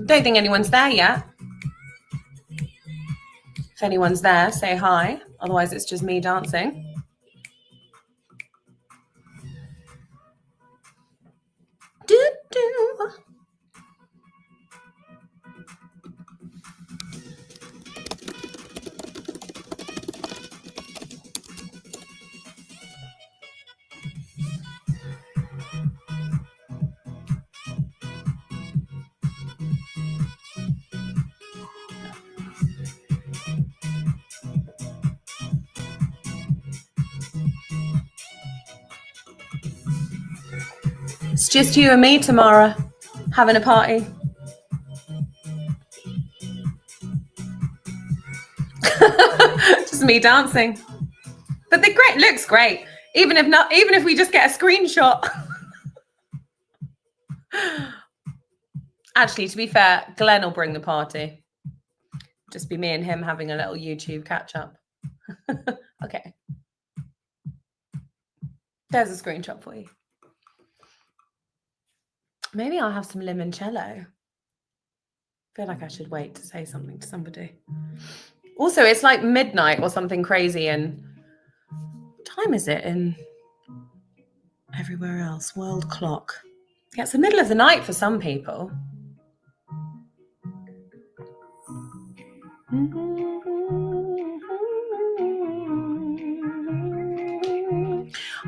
Don't think anyone's there yet. If anyone's there, say hi. Otherwise, it's just me dancing. It's just you and me, Tamara, having a party. Just me dancing. But the great looks great. Even if we just get a screenshot. Actually, to be fair, Glenn will bring the party. Just be me and him having a little YouTube catch up. Okay. There's a screenshot for you. Maybe I'll have some limoncello. I feel like I should wait to say something to somebody. Also, it's like midnight or something crazy. And what time is it in everywhere else? World clock. Yeah, it's the middle of the night for some people.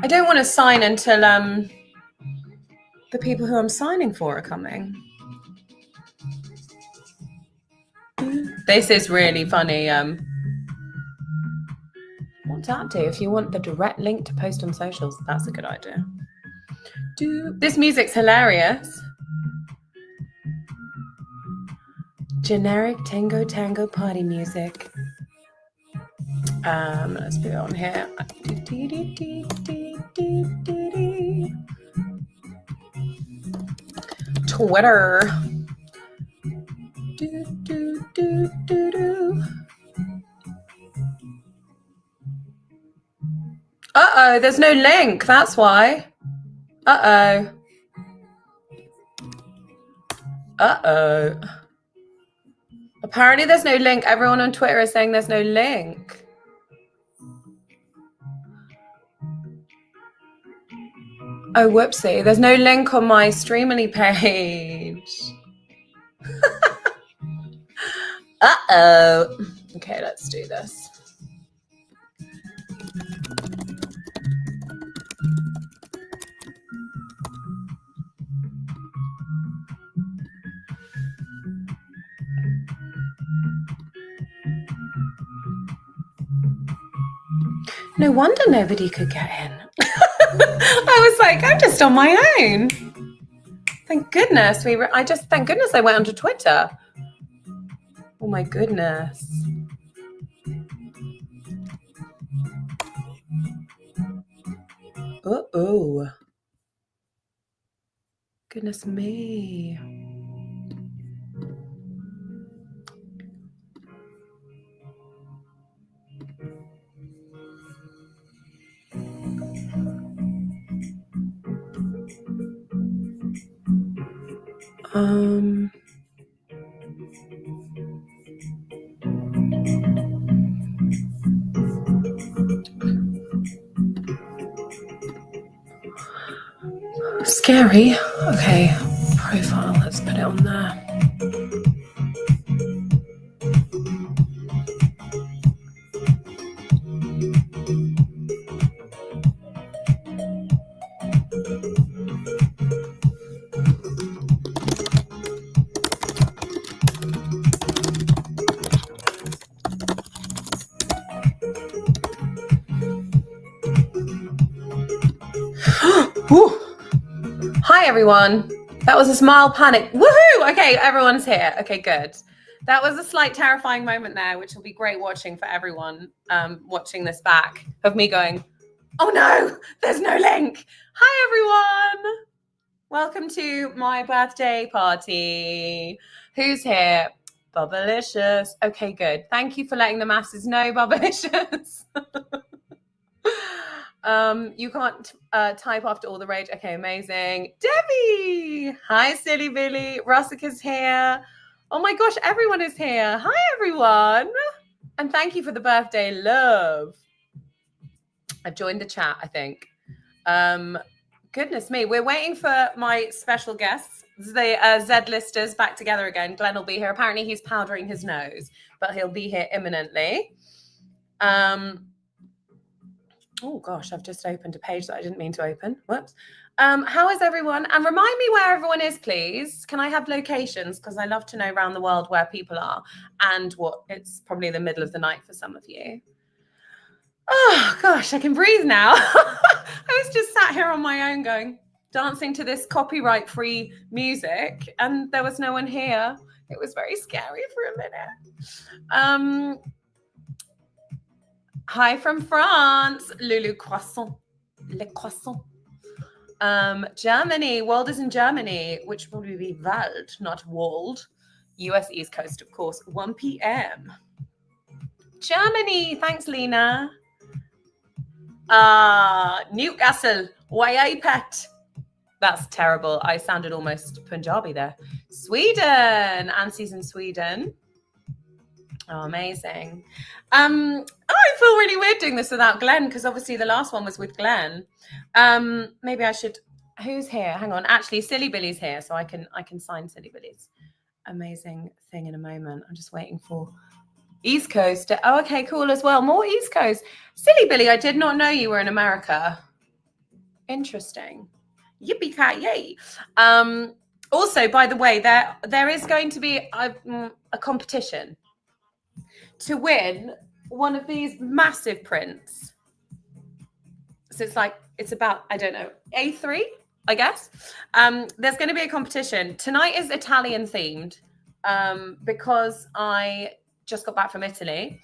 I don't want to sign until the people who I'm signing for are coming. This is really funny. What's that do? If you want the direct link to post on socials, that's a good idea. This music's hilarious. Generic tango party music. Let's put it on here. Twitter. Uh-oh, there's no link. That's why. Uh-oh. Uh-oh. Apparently there's no link. Everyone on Twitter is saying there's no link. Oh, whoopsie. There's no link on my Streamily page. Uh-oh. Okay, let's do this. No wonder nobody could get in. I was like, I'm just on my own. Thank goodness thank goodness I went onto Twitter. Oh my goodness. Uh-oh. Goodness me. Scary. Okay, profile, let's put it on there. Hi everyone. That was a smile panic. Woohoo! Okay, everyone's here. Okay, good. That was a slight terrifying moment there, which will be great watching for everyone watching this back, of me going, oh no, there's no link. Hi everyone. Welcome to my birthday party. Who's here? Bubblicious. Okay, good. Thank you for letting the masses know, Bubblicious. You can't type after all the rage. Okay, amazing. Debbie! Hi, Silly Billy. Russika's here. Oh my gosh, everyone is here. Hi, everyone. And thank you for the birthday love. I've joined the chat, I think. Goodness me, we're waiting for my special guests, the Z-listers, back together again. Glenn will be here. Apparently he's powdering his nose, but he'll be here imminently. Oh gosh, I've just opened a page that I didn't mean to open. Whoops. How is everyone? And remind me where everyone is, please. Can I have locations? Because I love to know around the world where people are and what it's probably the middle of the night for some of you. Oh gosh, I can breathe now. I was just sat here on my own dancing to this copyright-free music, and there was no one here. It was very scary for a minute. Hi from France, Lulu Croissant. Le Croissant. Germany, World is in Germany, which will probably be Wald, not Wald. US East Coast, of course, 1 p.m. Germany, thanks, Lena. Newcastle, why I pet. That's terrible. I sounded almost Punjabi there. Sweden, Ansie's in Sweden. Oh, amazing. I feel really weird doing this without Glenn because obviously the last one was with Glenn. Maybe I should. Who's here? Hang on. Actually, Silly Billy's here, so I can sign Silly Billy's amazing thing in a moment. I'm just waiting for East Coast. Oh, okay, cool as well. More East Coast. Silly Billy, I did not know you were in America. Interesting. Yippee-ki-yay. Also, by the way, there is going to be a competition to win one of these massive prints. So it's about, I don't know, A3, I guess. There's going to be a competition. Tonight is Italian themed because I just got back from Italy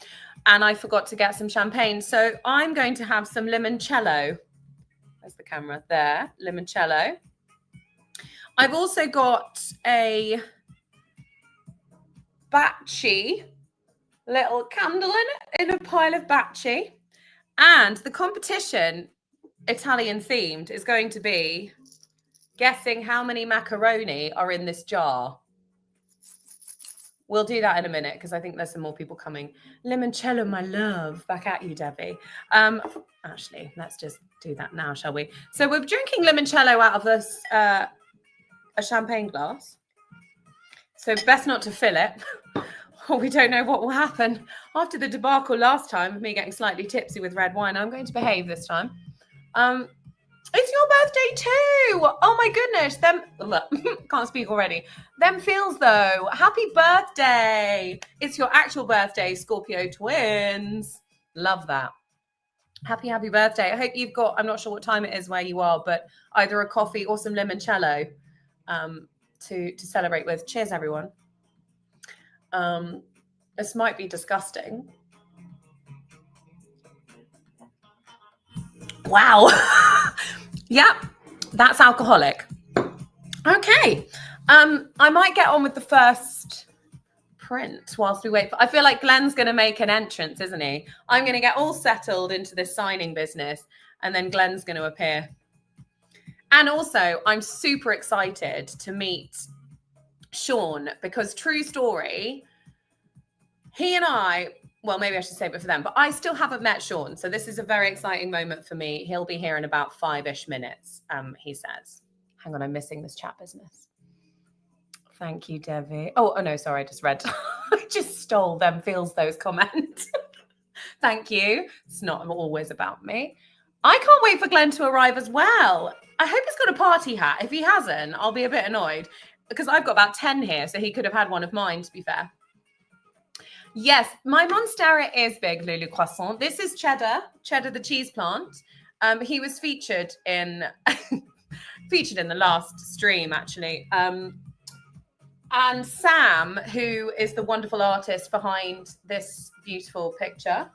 and I forgot to get some champagne. So I'm going to have some limoncello. There's the camera there, limoncello. I've also got a Bacci little candle in a pile of Bacci. And the competition, Italian themed, is going to be guessing how many macaroni are in this jar. We'll do that in a minute because I think there's some more people coming. Limoncello, my love. Back at you, Debbie. Actually, let's just do that now, shall we? So we're drinking limoncello out of this a champagne glass. So best not to fill it. Or we don't know what will happen. After the debacle last time of me getting slightly tipsy with red wine, I'm going to behave this time. It's your birthday too. Oh my goodness. Can't speak already. Them feels though. Happy birthday. It's your actual birthday, Scorpio twins. Love that. Happy birthday. I hope you've got, I'm not sure what time it is where you are, but either a coffee or some limoncello to celebrate with. Cheers, everyone. This might be disgusting. Wow. Yeah, that's alcoholic. Okay. I might get on with the first print whilst we wait. I feel like Glenn's going to make an entrance, isn't he? I'm going to get all settled into this signing business and then Glenn's going to appear. And also, I'm super excited to meet Shaun because true story, he and I, well, maybe I should save it for them, but I still haven't met Shaun. So this is a very exciting moment for me. He'll be here in about 5-ish minutes, he says. Hang on, I'm missing this chat business. Thank you, Debbie. Oh, no, sorry, I just read. I just stole them feels those comments. Thank you. It's not always about me. I can't wait for Glenn to arrive as well. I hope he's got a party hat. If he hasn't, I'll be a bit annoyed because I've got about 10 here, so he could have had one of mine, to be fair. Yes, my Monstera is big, Lulu Croissant. This is Cheddar the cheese plant. He was featured in the last stream, actually. And Sam, who is the wonderful artist behind this beautiful picture,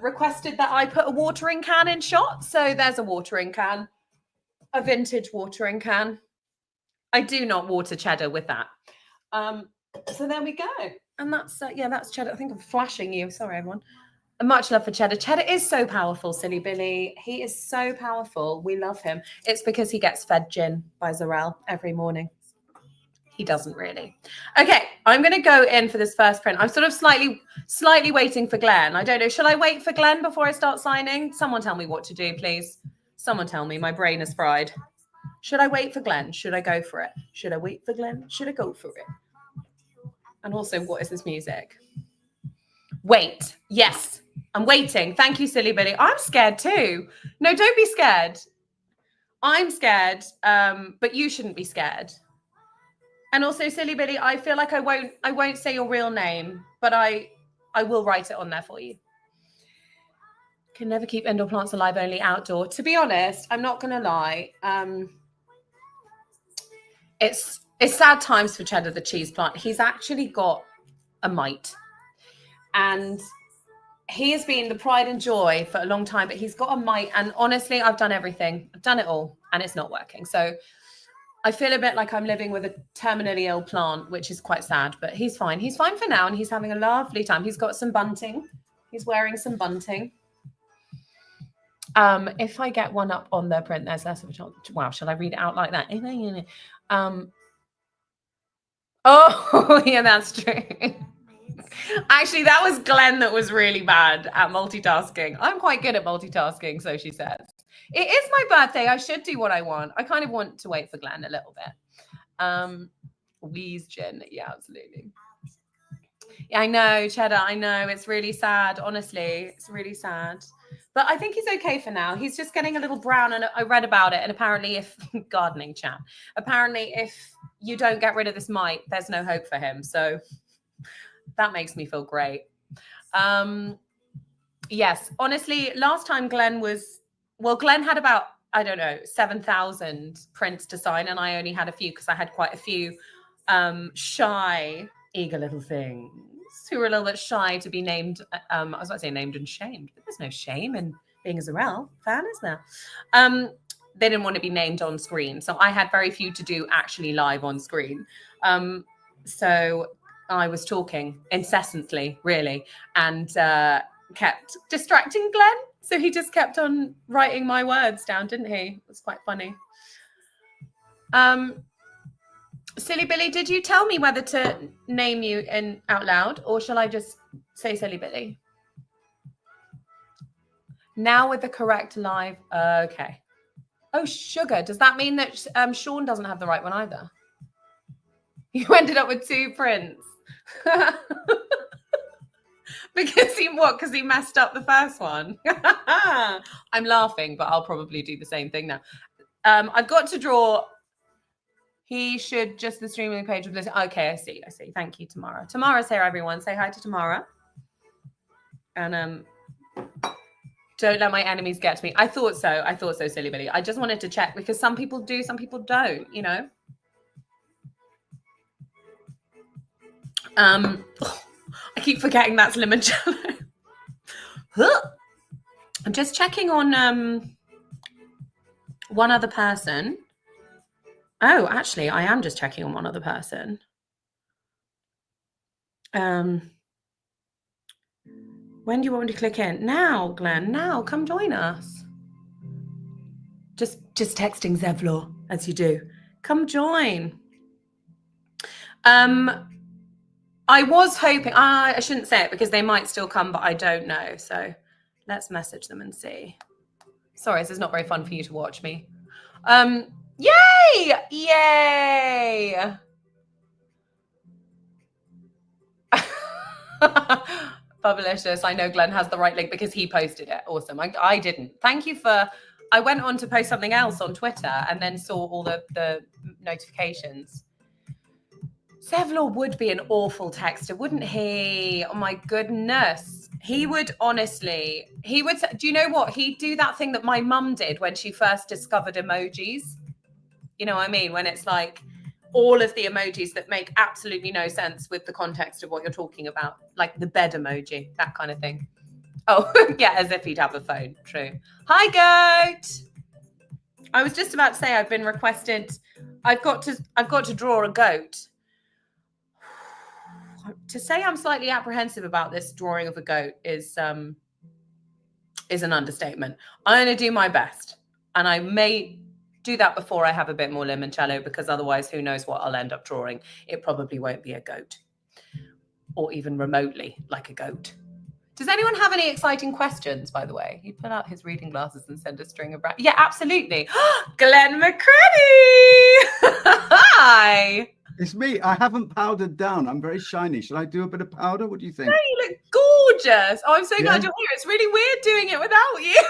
requested that I put a watering can in shot. So there's a watering can, a vintage watering can. I do not water cheddar with that. So there we go. And that's, that's Cheddar. I think I'm flashing you. Sorry, everyone. Much love for Cheddar. Cheddar is so powerful, Silly Billy. He is so powerful. We love him. It's because he gets fed gin by Zarel every morning. He doesn't really. Okay, I'm going to go in for this first print. I'm sort of slightly waiting for Glenn. I don't know. Should I wait for Glenn before I start signing? Someone tell me what to do, please. Someone tell me. My brain is fried. Should I wait for Glenn? Should I go for it? Should I wait for Glenn? Should I go for it? And also, what is this music? Wait. Yes, I'm waiting. Thank you, Silly Billy. I'm scared too. No, don't be scared. I'm scared, but you shouldn't be scared. And also, Silly Billy, I feel like I won't say your real name, but I will write it on there for you. Can never keep indoor plants alive, only outdoor. To be honest, I'm not going to lie. It's sad times for Cheddar the cheese plant. He's actually got a mite. And he has been the pride and joy for a long time, but he's got a mite. And honestly, I've done everything. I've done it all, and it's not working. So I feel a bit like I'm living with a terminally ill plant, which is quite sad, but he's fine. He's fine for now, and he's having a lovely time. He's got some bunting. He's wearing some bunting. If I get one up on the print, there's less of a chance. Wow, shall I read it out like that? Oh, yeah, that's true. Actually, that was Glenn that was really bad at multitasking. I'm quite good at multitasking, so she says. It is my birthday. I should do what I want. I kind of want to wait for Glenn a little bit. Wheeze Gin. Yeah, absolutely. Yeah, I know, Cheddar. I know. It's really sad. Honestly, it's really sad. But I think he's okay for now. He's just getting a little brown, and I read about it. And apparently, if gardening chat, apparently, if you don't get rid of this mite, there's no hope for him. So that makes me feel great. Yes, honestly, last time Glenn had about, I don't know, 7,000 prints to sign, and I only had a few because I had quite a few shy, eager little things who were a little bit shy to be named. I was about to say named and shamed, but there's no shame in being a Zarel fan, is there? They didn't want to be named on screen, so I had very few to do actually live on screen. So I was talking incessantly, really, and kept distracting Glenn. So he just kept on writing my words down, didn't he? It was quite funny. Silly Billy, did you tell me whether to name you out loud, or shall I just say Silly Billy? Now with the correct live. Okay. Oh, sugar. Does that mean that Shaun doesn't have the right one either? You ended up with 2 prints. Because he messed up the first one. I'm laughing, but I'll probably do the same thing now. I've got to draw. He should just the streaming page with this. Okay, I see. Thank you, Tamara. Tamara's here, everyone. Say hi to Tamara. And don't let my enemies get to me. I thought so, Silly Billy. I just wanted to check because some people do, some people don't, you know. I keep forgetting that's limoncello. I'm just checking on one other person. Oh, actually, I am just checking on one other person. When do you want me to click in? Now, Glenn. Now, come join us. Just texting Zevlor as you do. Come join. I was hoping, I shouldn't say it because they might still come, but I don't know. So let's message them and see. Sorry, this is not very fun for you to watch me. Yay! Yay! Publishers. I know Glenn has the right link because he posted it. Awesome. I didn't. Thank you for... I went on to post something else on Twitter and then saw all the notifications. Zevlor would be an awful texter, wouldn't he? Oh my goodness. He would honestly, do you know what? He'd do that thing that my mum did when she first discovered emojis. You know what I mean? When it's like all of the emojis that make absolutely no sense with the context of what you're talking about. Like the bed emoji, that kind of thing. Oh, yeah, as if he'd have a phone. True. Hi, Goat. I was just about to say I've been requested. I've got to draw a goat. to say I'm slightly apprehensive about this drawing of a goat is an understatement. I'm going to do my best, and I may do that before I have a bit more limoncello, because otherwise, who knows what I'll end up drawing. It probably won't be a goat, or even remotely like a goat. Does anyone have any exciting questions, by the way? He put out his reading glasses and sent a string of... Yeah, absolutely. Glenn Macaroni! Hi! It's me. I haven't powdered down. I'm very shiny. Should I do a bit of powder? What do you think? No, you look gorgeous. Oh, I'm so glad you're here. It's really weird doing it without you.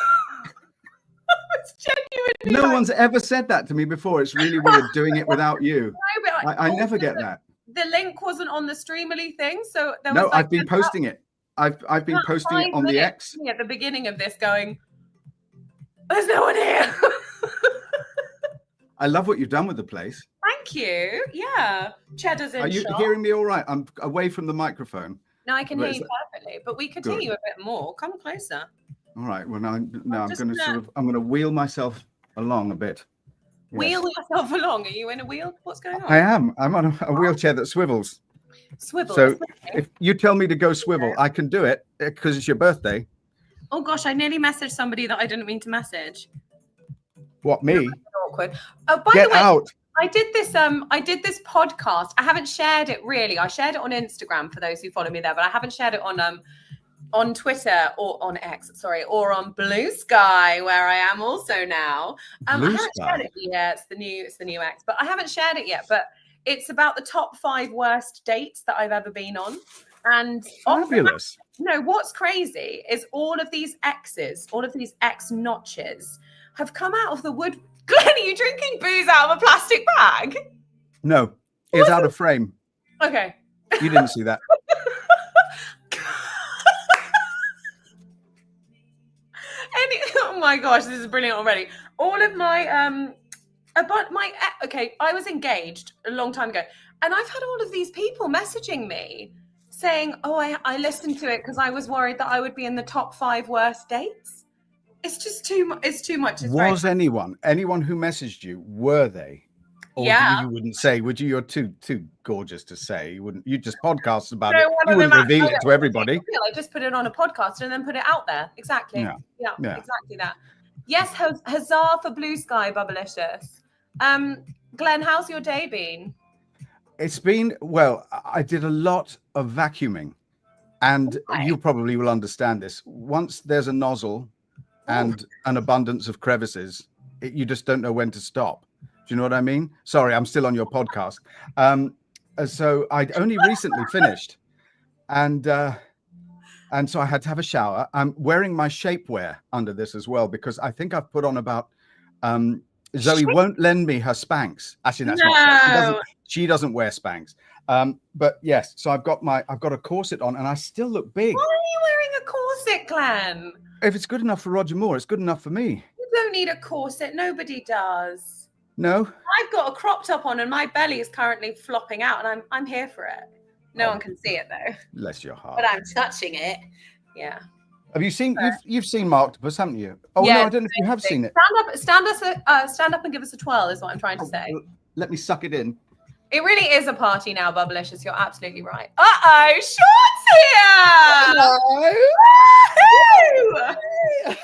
It's genuinely no one's ever said that to me before. It's really weird doing it without you. No, but I never get that. The link wasn't on the Streamily thing, so there was no, I've been posting it. I've been posting it on the X. At the beginning of this going, there's no one here. I love what you've done with the place. Thank you. Yeah. Cheddar's in Are you shot. hearing me all right? I'm away from the microphone. No, I can hear you perfectly, but we could hear you a bit more. Come closer. All right. Well, I'm going to wheel myself along a bit. Yes. Wheel yourself along. Are you in a wheel? What's going on? I am. I'm on a wheelchair that swivels. Swivel. So if you tell me to go swivel, I can do it because it's your birthday. Oh gosh, I nearly messaged somebody that I didn't mean to message. What, me? Awkward. Oh, by Get the way, out. I did this podcast. I haven't shared it really. I shared it on Instagram for those who follow me there, but I haven't shared it on Twitter or on X, or on Blue Sky, where I am also now. I haven't shared it yet. It's the new X, but I haven't shared it yet. But it's about the top 5 worst dates that I've ever been on. And fabulous. No, what's crazy is all of these X notches have come out of the wood. Glenn, are you drinking booze out of a plastic bag? No, it's out of frame. Okay. You didn't see that. Oh my gosh, this is brilliant already. All of my I was engaged a long time ago, and I've had all of these people messaging me saying, oh, I listened to it because I was worried that I would be in the top 5 worst dates. It's just too much. It's too much. Was anyone who messaged you, were they? Or yeah. You wouldn't say, would you? You're too gorgeous to say. You wouldn't. You just podcast about it. You wouldn't reveal it to everybody. I just put it on a podcast and then put it out there. Exactly. Yeah. Exactly that. Yes, huzzah for Blue Sky, Bubblicious. Glenn, how's your day been? It's been, well, I did a lot of vacuuming, and you probably will understand this. Once there's a nozzle and an abundance of crevices, you just don't know when to stop. Do you know what I mean? Sorry, I'm still on your podcast. So I'd only recently finished, and so I had to have a shower. I'm wearing my shapewear under this as well, because I think I've put on about Zoe won't lend me her Spanx. Actually, that's not true. She doesn't wear Spanx. But yes, so I've got a corset on, and I still look big. Why are you wearing a corset, Glenn? If it's good enough for Roger Moore, it's good enough for me. You don't need a corset. Nobody does. No. I've got a crop top on, and my belly is currently flopping out, and I'm here for it. No one can see it though. Bless your heart. But I'm touching it. Yeah. Have you seen? You've seen Marktopus, haven't you? Oh yeah, no, I don't know if you have seen it. Stand up and give us a twirl is what I'm trying to say. Let me suck it in. It really is a party now, Bubblicious. You're absolutely right. Uh-oh, Shaun's here! Hello!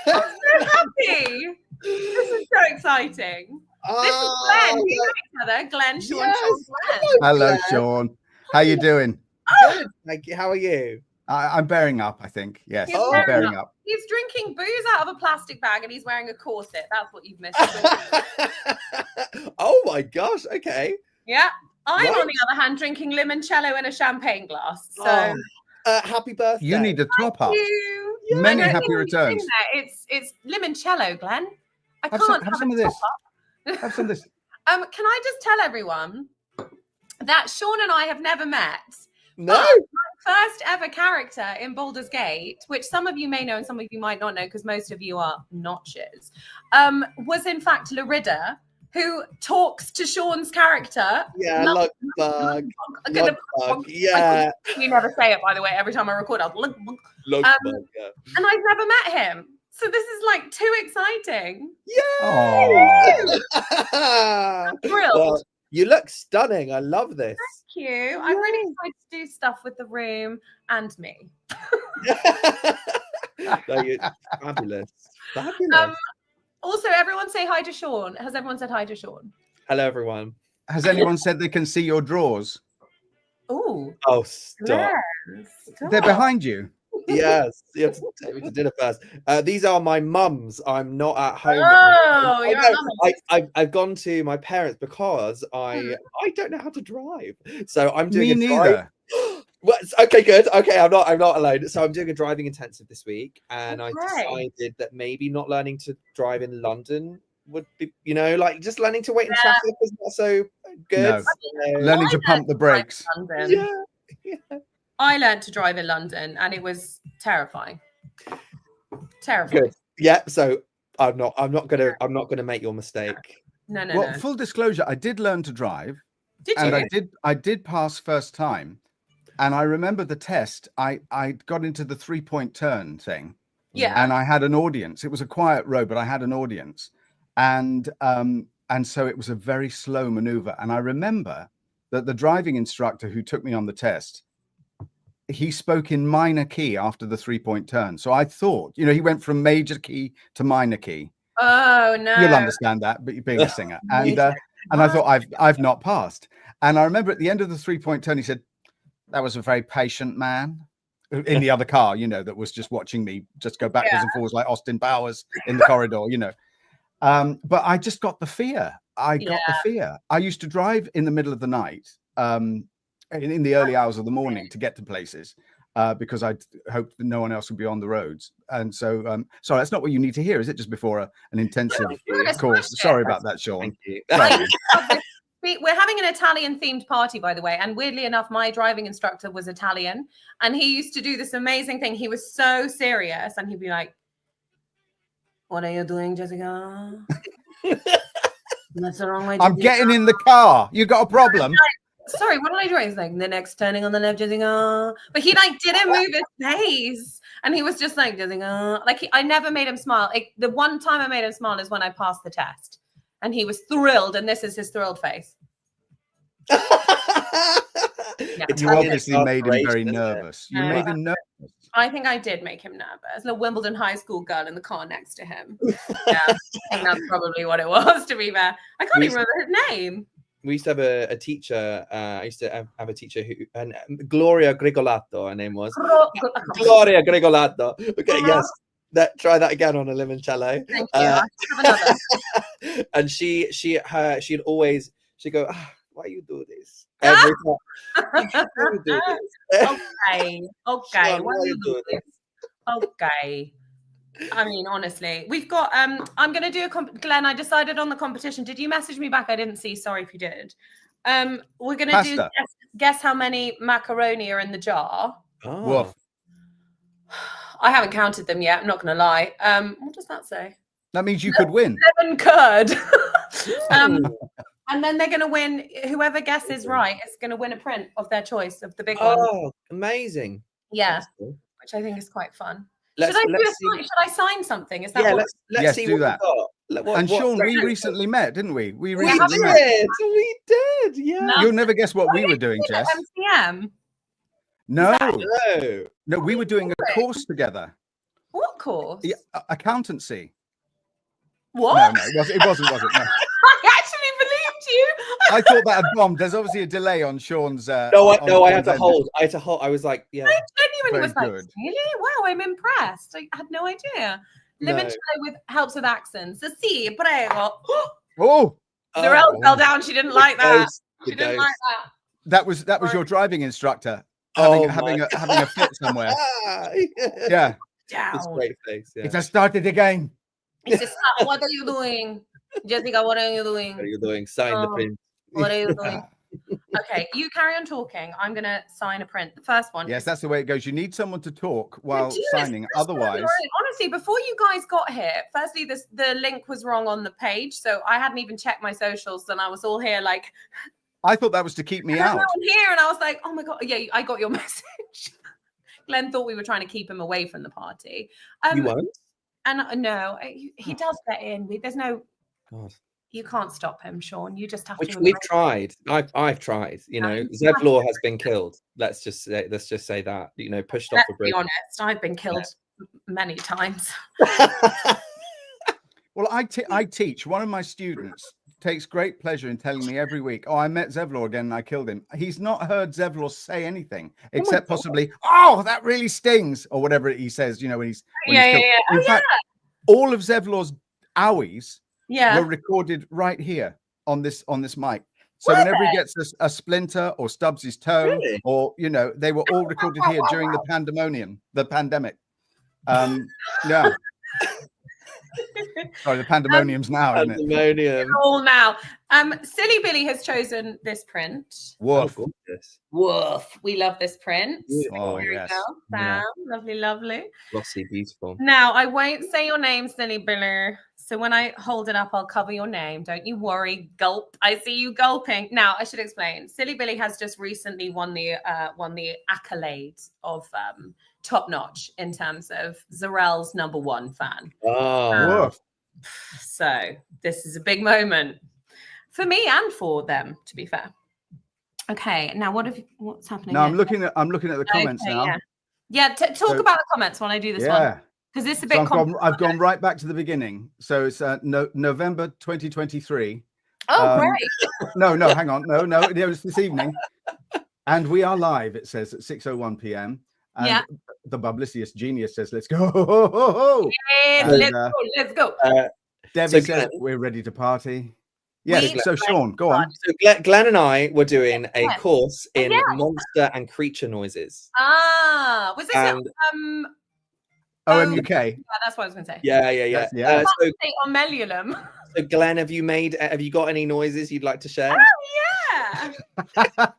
I'm so happy. This is so exciting. This is Glenn. We know each other. Glenn, Shaun, yes. Glenn. Hello, Shaun. How you doing? Good, thank you. How are you? I'm bearing up, I think. Yes, He's I'm bearing up. He's drinking booze out of a plastic bag, and he's wearing a corset. That's what you've missed. Oh my gosh, okay. Yeah. I'm, on the other hand, drinking limoncello in a champagne glass. So happy birthday. You need a top up. You. Many happy returns. It's limoncello, Glenn. Have some of this. Have some of this. Can I just tell everyone that Shaun and I have never met? No. My first ever character in Baldur's Gate, which some of you may know and some of you might not know because most of you are notches, was in fact Larida, who talks to Shaun's character. Yeah, Lugbug. Yeah. You never say it, by the way. Every time I record, I'll Lugbug. Yeah. And I've never met him. So this is too exciting. Yeah. I'm thrilled. Well, You look stunning. I love this. Thank you. I'm really excited to do stuff with the room and me. No, you're fabulous. Fabulous. Also, everyone say hi to Shaun. Has everyone said hi to Shaun? Hello, everyone. Has anyone said they can see your drawers? Oh, Stop. They're behind you. Yes, you have to take me to dinner first. These are my mums. I'm not at home. Oh, you're at mum's. I've gone to my parents because I don't know how to drive. So I'm doing Me neither. Well, okay, good. Okay, I'm not alone. So I'm doing a driving intensive this week, and I Okay. decided that maybe not learning to drive in London would be, like just learning to wait in traffic is not so good. No. So, Learning to pump the brakes. London. yeah. I learned to drive in London, and it was terrifying. Terrifying. Good. Yeah. So I'm not gonna make your mistake. No. Well, full disclosure, I did learn to drive. Did and you? I did pass first time. And I remember the test. I got into the 3-point turn thing. Yeah. And I had an audience. It was a quiet road, but I had an audience. And so it was a very slow maneuver. And I remember that the driving instructor who took me on the test, he spoke in minor key after the 3-point turn. So I thought, he went from major key to minor key. Oh no. You'll understand that, but being a singer. And I thought I've not passed. And I remember at the end of the 3-point turn, he said, "That was a very patient man," in the other car, that was just watching me just go backwards and forwards like Austin Powers in the corridor, But I just got the fear. I used to drive in the middle of the night, in the early hours of the morning to get to places, because I hoped that no one else would be on the roads. And so, sorry, that's not what you need to hear, is it? Just before an intensive course. Sorry about that, Shaun. Thank you. We're having an Italian themed party, by the way. And weirdly enough, my driving instructor was Italian. And he used to do this amazing thing. He was so serious. And he'd be like, "What are you doing, Jessica? That's the wrong way. I'm getting in the car. You got a problem?" Sorry, what am I doing? He's like, "The next turning on the left, Jessica." But he didn't move his face. And he was just like, Jessica. I never made him smile. The one time I made him smile is when I passed the test. And he was thrilled, and this is his thrilled face. You obviously made him very nervous. You made him nervous. I think I did make him nervous. The Wimbledon high school girl in the car next to him. Yeah, I think that's probably what it was, to be fair. I can't even remember his name. We used to have a teacher. I used to have a teacher and Gloria Grigolato, her name was. Gloria Grigolato. Okay, yes. Try that again on a limoncello. Thank you. I have another. And she'd always go, "Why you do this every time?" You do this. Okay. Shaun, Why you do this? Okay. I mean, honestly, we've got. I'm going to do Glenn. I decided on the competition. Did you message me back? I didn't see. Sorry if you did. We're going to do guess how many macaroni are in the jar. Oh. I haven't counted them yet. I'm not going to lie. What does that say? That means you could win. 7 curd. And then they're going to win. Whoever guesses right is going to win a print of their choice of the big one. Oh, amazing! Yeah, cool. Which I think is quite fun. Should I sign something? Is that let's see do what that. And Shaun, we recently met, didn't we? We did. Yeah. You'll never guess what we were doing, Jess. MCM. No, No, we were doing a course together. What course? Yeah, accountancy. What? No, it wasn't. No. I actually believed you. I thought that had bombed. There's obviously a delay on Shaun's. I had to hold. I was like, yeah. I genuinely was like, good. Really? Wow, I'm impressed. I had no idea. Limoncello helps with accents. So, si, prego. Oh. Zarelle fell down. She didn't like that. She didn't like that. That was your driving instructor having a fit somewhere. Yeah. It's great face. Yeah. It has started again. He says, "What are you doing, Jessica? What are you doing? What are you doing? Sign the print. What are you doing?" Okay, you carry on talking. I'm gonna sign a print. The first one. Yes, that's the way it goes. You need someone to talk while signing. Otherwise, honestly, before you guys got here, firstly, the link was wrong on the page, so I hadn't even checked my socials, and I was all here like. I thought that was to keep me out. I'm here, and I was like, "Oh my god, yeah, I got your message." Glenn thought we were trying to keep him away from the party. You won't? And no, he does get in. There's no. God. You can't stop him, Shaun. You just have to. We've tried. I've tried. You know, Zevlor has been killed. Let's just say that. You know, pushed off a bridge. Let's be honest. I've been killed many times. Well, I teach. One of my students takes great pleasure in telling me every week, "Oh, I met Zevlor again and I killed him." He's not heard Zevlor say anything except possibly, "Oh, that really stings," or whatever he says. You know, when he's killed. In fact, all of Zevlor's owies were recorded right here on this mic. So whenever he gets a splinter or stubs his toe, or you know, they were all recorded here during the pandemic. Yeah. Sorry, the pandemonium's now, isn't it? Pandemonium. All now. Silly Billy has chosen this print. Woof. Oh, Woof. We love this print. Oh, Here yes. we go. Sam. Lovely, lovely. Glossy, beautiful. Now, I won't say your name, Silly Billy. So when I hold it up, I'll cover your name. Don't you worry. Gulp. I see you gulping. Now, I should explain. Silly Billy has just recently won the accolade of top notch in terms of Zarel's #1 fan. Oh, so this is a big moment for me and for them, to be fair. Okay, now what's happening? No, I'm looking at the comments now. Talk about the comments when I do this one, because it's a bit. I've gone right back to the beginning. So it's November 2023. Oh, great! No, hang on, no, it was this evening, and we are live. It says at 6:01 p.m. And the publicist genius says, "Let's go!" Yes, let's go. Debbie says, "We're ready to party." Yes. So Shaun, go on. So Glenn and I were doing a course in monster and creature noises. Was this OMUK? Yeah, that's what I was going to say. Yeah. So on Melulum. So Glenn, have you got any noises you'd like to share? Oh yeah.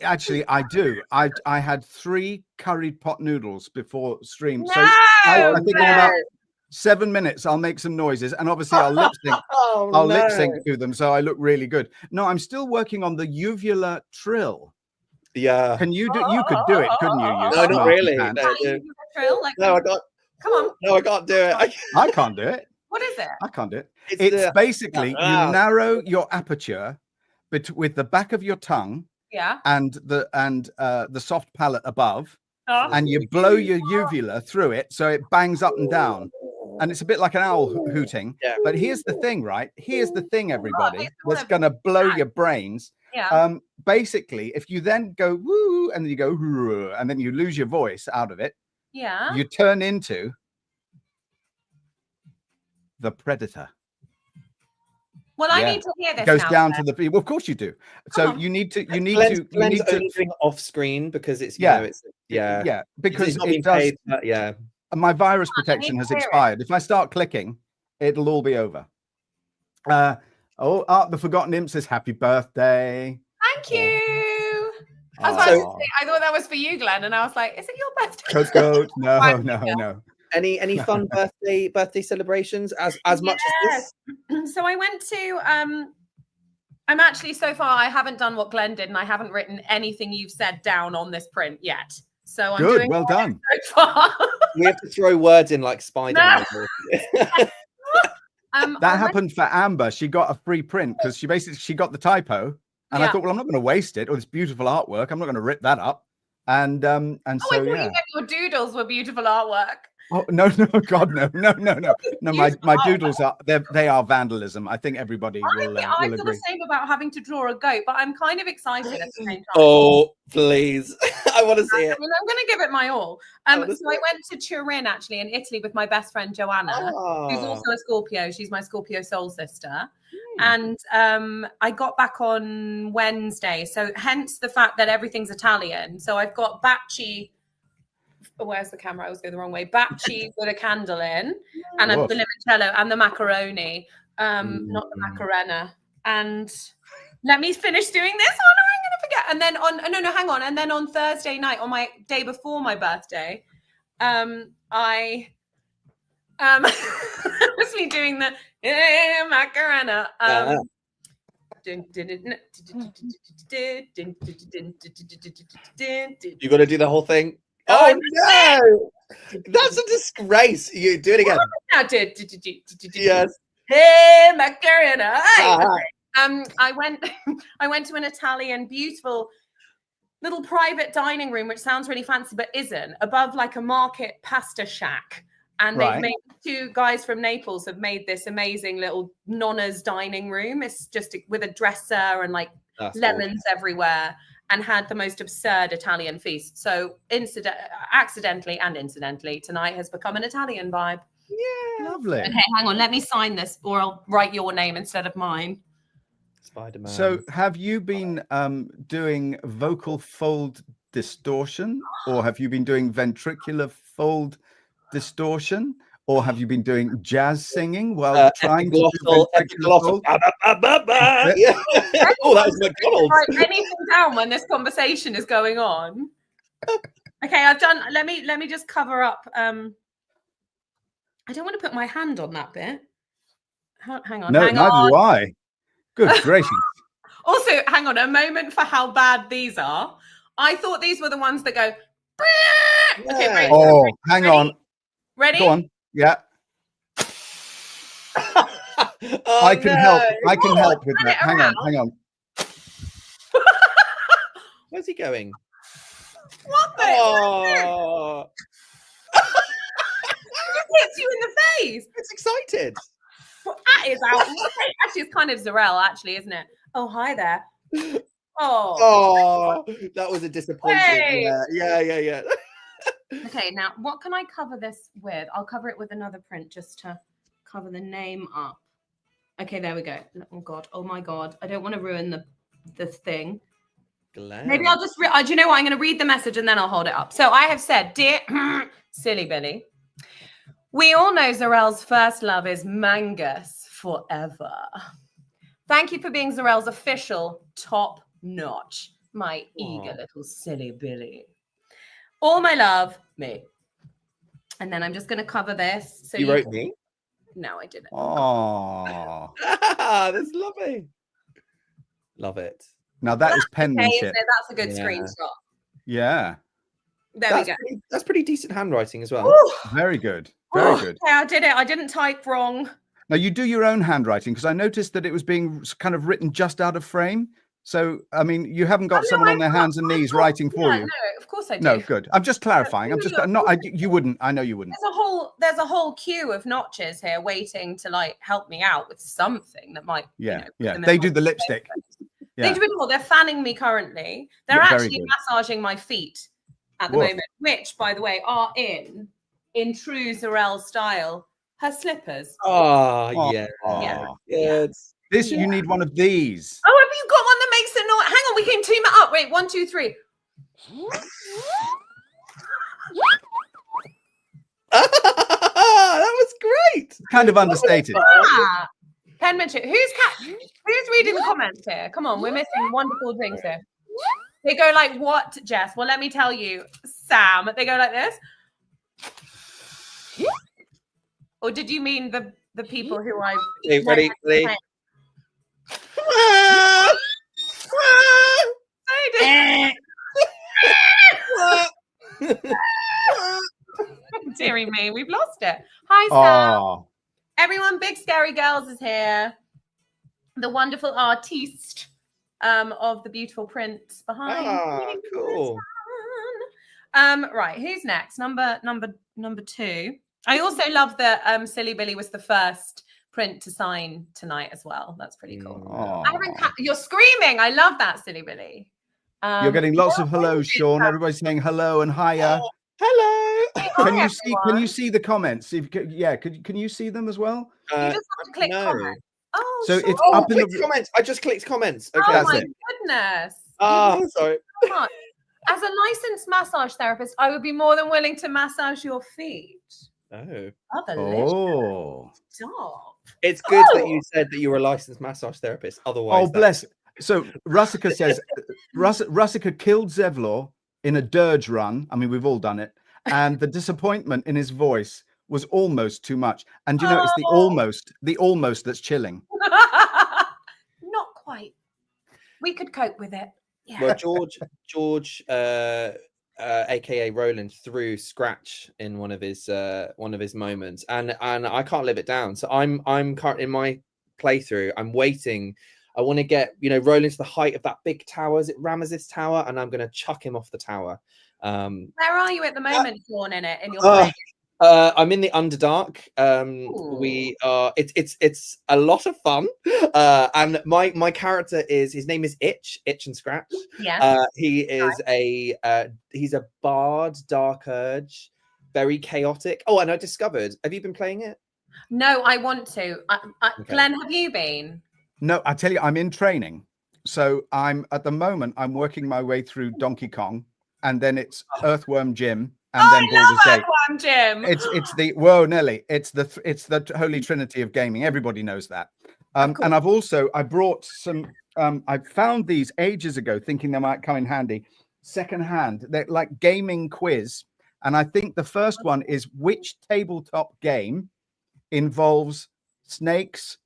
Actually, I do. I had 3 curried pot noodles before stream. So No, I think in about 7 minutes I'll make some noises, and obviously I'll lip sync. Lip sync to them, so I look really good. No, I'm still working on the uvula trill. Yeah. Can you do? You could do it, couldn't you? No, not really. Trill, No, I can't. Come on. No, I can't do it. I can't do it. What is it? I can't do it. It's basically you narrow your aperture with the back of your tongue, and the soft palate above, and you blow your uvula through it, so it bangs up and down, and it's a bit like an owl hooting. Yeah. But here's the thing, right? Here's the thing, everybody. That's gonna blow your brains. Yeah. Basically, if you then go woo, and then you go woo, and then you lose your voice out of it, you turn into the predator. Well, I need to hear this. Goes down to the. Well, of course you do. So you need to. Glenn's only thing off screen because it's because it does. My virus protection has expired. If I start clicking, it'll all be over. The Forgotten Imp says happy birthday. Thank you. I thought that was for you, Glenn, and I was like, is it your birthday? Coco, no. Any fun birthday celebrations as much as this? So I went to I'm actually so far I haven't done what Glenn did, and I haven't written anything you've said down on this print yet. So I'm doing well done. So far. We have to throw words in like Spider-Man. That happened for Amber. She got a free print because she got the typo, and I thought, well, I'm not going to waste it. Or this beautiful artwork, I'm not going to rip that up. And so I thought you meant your doodles were beautiful artwork. Oh no, God, no. My doodles they are vandalism. I think everybody will I feel agree. the same about having to draw a goat, but I'm kind of excited at the same time. Oh, please. I want to see it. I mean, I'm going to give it my all. So I went to Turin, actually, in Italy with my best friend, Joanna, who's also a Scorpio. She's my Scorpio soul sister. And I got back on Wednesday. So hence the fact that everything's Italian. So I've got Bacci. Where's the camera? I always go the wrong way. Bacci with a candle in, and the limoncello and the macaroni, not the macarena. And let me finish doing this. Oh no, I'm gonna forget. And then hang on. And then on Thursday night, on my day before my birthday, I was me doing the macarena. You got to do the whole thing. Oh no! That's a disgrace. You do it again. Now, Yes. Hey, Macaroni. Ah. I went to an Italian, beautiful little private dining room, which sounds really fancy, but isn't, above like a market pasta shack. And they've made, two guys from Naples have made this amazing little nonna's dining room. It's just with a dresser and like lemons everywhere, and had the most absurd Italian feast. So accidentally and incidentally, tonight has become an Italian vibe. Yeah. Lovely. Okay, hang on. Let me sign this, or I'll write your name instead of mine. Spider-Man. So have you been doing vocal fold distortion, or have you been doing ventricular fold distortion, or have you been doing jazz singing while trying to do ventricular fold? Yeah. Oh, that was McDonald's. Write anything down when this conversation is going on. Okay, I've done. Let me just cover up. I don't want to put my hand on that bit. Hang on. No, hang neither on. do I. Good gracious. Also, hang on a moment for how bad these are. I thought these were the ones that go. Yeah. Okay, ready? Oh, hang Ready? on. Ready? Go on. Yeah. Oh, I can help. I can Oh, help with turn that. it Hang around. on. Hang on. Where's he going? What the? Oh, It hits you in the face. it's excited. Well, that is outrageous. Actually, it's kind of Zarel, actually, isn't it? Oh, hi there. Oh. Oh, that was a disappointing. Hey. Yeah. Okay, now what can I cover this with? I'll cover it with another print just to cover the name up. Okay, there we go. Oh God. Oh my God. I don't want to ruin the thing. Glenn. Maybe I'll just do you know what? I'm going to read the message and then I'll hold it up. So I have said, dear Silly Billy, we all know Zarel's first love is Mangus forever. Thank you for being Zarel's official top notch, my eager little Silly Billy. All my love, me. And then I'm just going to cover this. So You wrote me? No, I didn't. Oh. That's lovely. Love it. Now that is Okay, isn't penmanship. it? That's a good Yeah. screenshot. Yeah. There we go. That's pretty decent handwriting as well. Ooh. Very good. Very good. Okay, I did it. I didn't type wrong. Now you do your own handwriting, because I noticed that it was being kind of written just out of frame. So, I mean, you haven't got someone on their hands and knees writing for you. No, of course I do. No, good. I'm just clarifying. I'm just not. You wouldn't. I know you wouldn't. There's a whole queue of notches here waiting to like help me out with something that might. Yeah, put them in They my do the lipstick. They Yeah. do it all. They're fanning me currently. They're Yeah, very actually good. massaging my feet at the Woof. moment, which, by the way, are in true Zarel style, her slippers. Oh, yeah. Yeah. Good. You need one of these. Oh, have you got one that makes it noise? Hang on, we can team it up. Wait, 1, 2, 3. That was great. Kind of understated. Ah, penmanship. Who's reading the comments here? Come on, we're missing wonderful things here. They go like, what, Jess? Well, let me tell you, Sam. They go like this. Or did you mean the people who I... Okay, ready? Dearie me, we've lost it. Hi, Sam. Oh, Everyone, Big Scary Girls is here. The wonderful artiste of the beautiful prints behind. Ah, cool. Right, who's next? Number 2. I also love that Silly Billy was the first print to sign tonight as well. That's pretty cool. oh. You're screaming. I love that, Silly Billy. You're getting lots of hellos, Shaun. Everybody's saying hello and hiya. Hello. Can you see the comments? Can you see them as well? You just have to click no. comment. Oh, So sure. it's Oh, up in click the comments. I just clicked comments. Okay, Oh that's my it. goodness. Oh, sorry. So much. As a licensed massage therapist, I would be more than willing to massage your feet. Oh. Oh. Stop. It's good that you said that you were a licensed massage therapist. Otherwise, Oh, bless. So Russika says Russika killed Zevlor in a dirge run. I mean, we've all done it. And the disappointment in his voice was almost too much. And you know, it's the almost that's chilling. Not quite. We could cope with it. Yeah. Well, George aka Roland, threw Scratch in one of his moments, and I can't live it down. So I'm currently in my playthrough. I'm waiting. I want to get Roland to the height of that big tower. Is it Ramesses Tower? And I'm going to chuck him off the tower. Where are you at the moment, Shaun? In your play? I'm in the Underdark. We are. It's a lot of fun. And my character his name is Itch and Scratch. Yeah. He is he's a bard, dark urge, very chaotic. Oh, and I discovered. Have you been playing it? No, I want to. Okay. Glenn, have you been? No, I tell you, I'm in training. So at the moment, I'm working my way through Donkey Kong, and then it's Earthworm Jim, and then Baldur's Gate. Earthworm Jim. It's the Nelly. It's the holy trinity of gaming. Everybody knows that. And I brought some. I found these ages ago, thinking they might come in handy. Secondhand, they're like gaming quiz, and I think the first one is which tabletop game involves snakes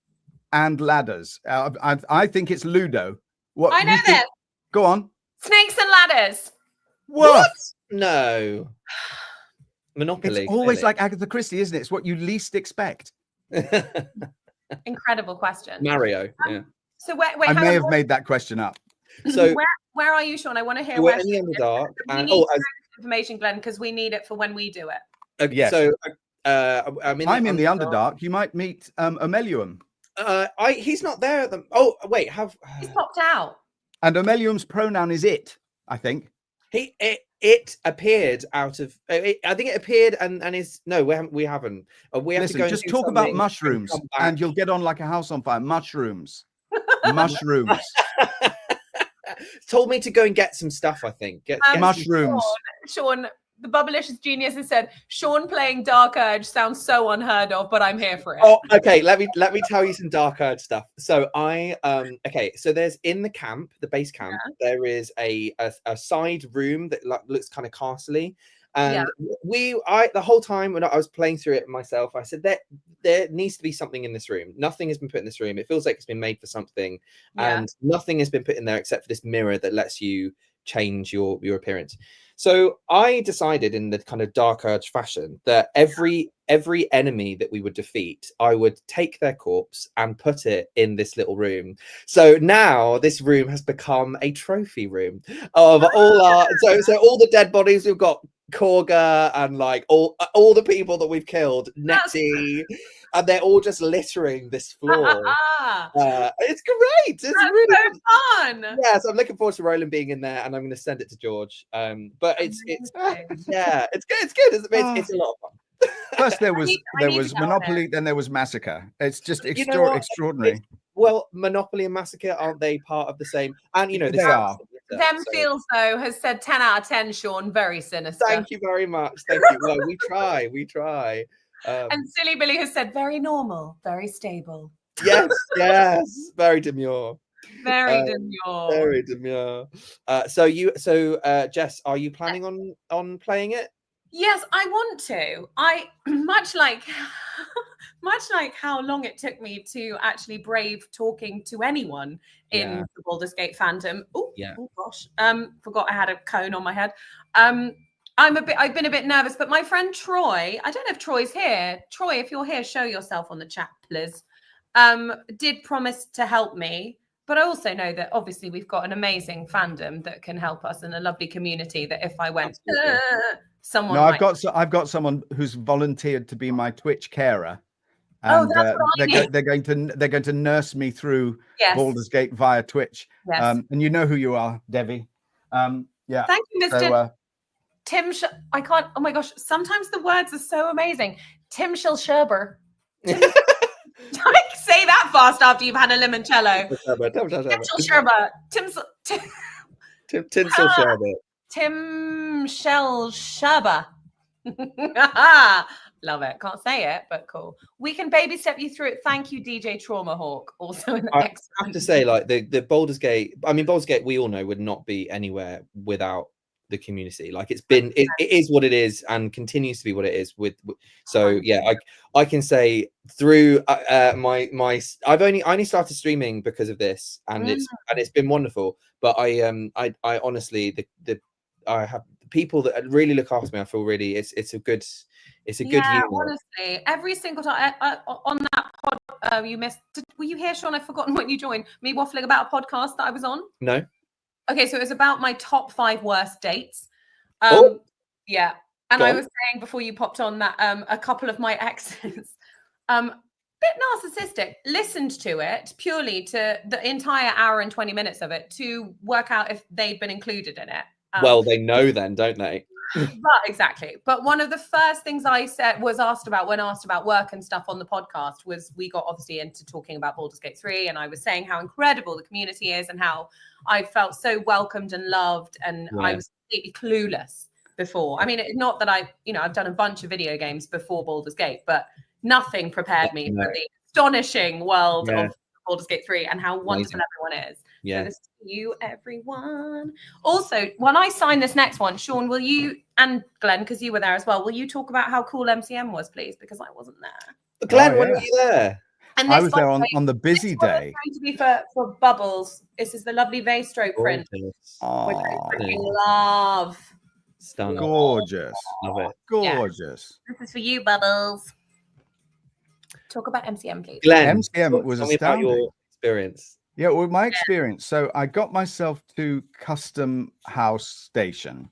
and ladders. I think it's Ludo. What I know this. Go on. Snakes and ladders. What? No. Monopoly. It's always like Agatha Christie, isn't it? It's what you least expect. Incredible question. Mario. Yeah. So wait, I may have made that question up. So where are you, Shaun? I want to hear. We're in the Underdark. And information, Glenn, because we need it for when we do it. Okay, yes. So I'm in the Underdark. You might meet Omelium. He's not there at the. Oh wait, he's popped out. And Omelium's pronoun is it. I think it appeared out of. I think it appeared and is no. We haven't. We have Listen, to go. Just talk about mushrooms, and you'll get on like a house on fire. Mushrooms. Mushrooms. Told me to go and get some stuff. I think get mushrooms. Shaun, the Bubblicious Genius has said Shaun playing Dark Urge sounds so unheard of, but I'm here for it. Oh, okay. Let me tell you some Dark Urge stuff. So so there's in the camp, the base camp, there is a side room that looks kind of castle-y. And the whole time when I was playing through it myself, I said that there needs to be something in this room. Nothing has been put in this room. It feels like it's been made for something, and nothing has been put in there except for this mirror that lets you change your appearance. So I decided in the kind of Dark Urge fashion that every enemy that we would defeat, I would take their corpse and put it in this little room. So now this room has become a trophy room of all our. So all the dead bodies we've got. Korga and like all the people that we've killed, Nettie, and they're all just littering this floor. It's great. It's really so fun. Yeah, so I'm looking forward to Roland being in there, and I'm going to send it to George. But it's yeah, it's good. It's good. It's a lot of fun. First there was Monopoly, then there was Massacre. It's just extraordinary. Well, Monopoly and Massacre, aren't they part of the same? And they are. Them Feels though has said 10 out of 10. Shaun, very sinister. Thank you very much. Thank you. Well, we try. And Silly Billy has said very normal, very stable. Yes, very demure. Very demure. Very demure. So Jess, are you planning on playing it? Yes, I want to. I much like how long it took me to actually brave talking to anyone in the Baldur's Gate fandom. Oh gosh. Forgot I had a cone on my head. I've been a bit nervous, but my friend Troy, I don't know if Troy's here. Troy, if you're here, show yourself on the chat, please. Did promise to help me. But I also know that obviously we've got an amazing fandom that can help us and a lovely community that if I went someone. No, I've got someone who's volunteered to be my Twitch carer. And they're going to nurse me through Baldur's Gate via Twitch. Yes. And you know who you are, Debbie. Thank you, Mr. Tim. I can't. Oh my gosh! Sometimes the words are so amazing. Tim Shilsherber. Say that fast after you've had a limoncello. Tim Shilsherber. Love it. Can't say it, but cool. We can baby step you through it. Thank you, DJ Trauma Hawk. Also an excellent. I have to say, like the Baldur's Gate. I mean, Baldur's Gate, we all know would not be anywhere without the community. Like it is what it is and continues to be what it is. So yeah, I can say through my I only started streaming because of this, and it's been wonderful. But I honestly I have people that really look after me, I feel really it's a good yeah, unit. honestly, every single time on that pod, you missed. Were you here, Shaun? I've forgotten when you joined. Me waffling about a podcast that I was on. No. Okay, so it was about my top 5 worst dates. Oh. Yeah, and Go I on. was saying before you popped on that a couple of my exes, bit narcissistic, listened to it purely to the entire hour and 20 minutes of it to work out if they'd been included in it. Well, they know then, don't they? But exactly. But one of the first things I said was asked about when asked about work and stuff on the podcast was we got obviously into talking about Baldur's Gate 3, and I was saying how incredible the community is and how I felt so welcomed and loved, and I was completely clueless before. I mean, not that I've done a bunch of video games before Baldur's Gate, but nothing prepared me for the astonishing world of Baldur's Gate 3 and how wonderful everyone is. Yeah. So this is for you, everyone. Also, when I sign this next one, Shaun, will you, and Glenn, because you were there as well, will you talk about how cool MCM was, please? Because I wasn't there. But Glenn, when were you there? And I was there on the busy day. It's going to be for Bubbles. This is the lovely vase stroke print. Which I freaking love. Stunning. Gorgeous. Love it. Gorgeous. Yeah. This is for you, Bubbles. Talk about MCM, please. Glenn, MCM was tell me about astounding. your experience. Yeah, well, my experience. So I got myself to Custom House Station,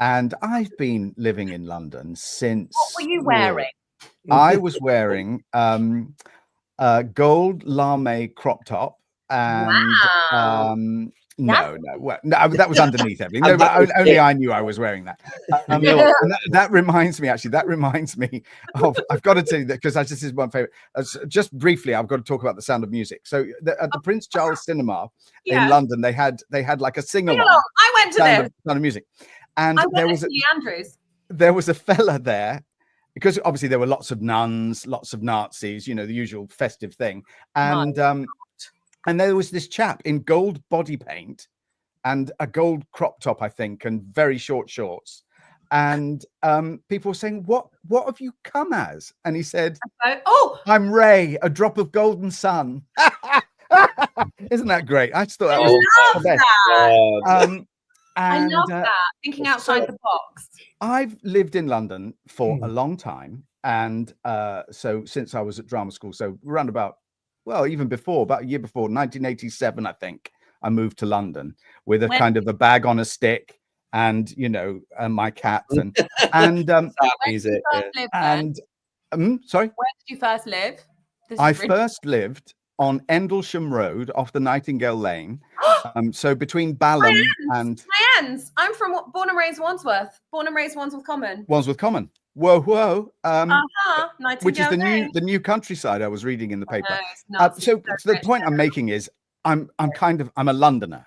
and I've been living in London since. What were you wearing? I was wearing a gold lame crop top and no, that was underneath everything. No, but only I knew I was wearing that. That reminds me, actually, of, I've got to tell you that because this is my favorite. Just briefly, I've got to talk about The Sound of Music. So at the Prince Charles Cinema in London, they had like a sing-along. I went to Sound of Music, and there was a fella there. Because obviously there were lots of nuns, lots of Nazis, the usual festive thing. And there was this chap in gold body paint and a gold crop top, I think, and very short shorts. And people were saying, what have you come as? And he said, I'm Ray, a drop of golden sun. Isn't that great? I just thought that was the best. I love that. Thinking outside the box. I've lived in London for a long time. And so since I was at drama school, so around about a year before, 1987, I think, I moved to London with a kind of a bag on a stick and, my cat and music. Sorry? Where did you first live? I first lived on Endlesham Road off the Nightingale Lane. So between Balham and I'm born and raised Wandsworth. Common. Wandsworth Common. Whoa. Which is Lane. the new countryside I was reading in the paper. So the point I'm making is I'm a Londoner,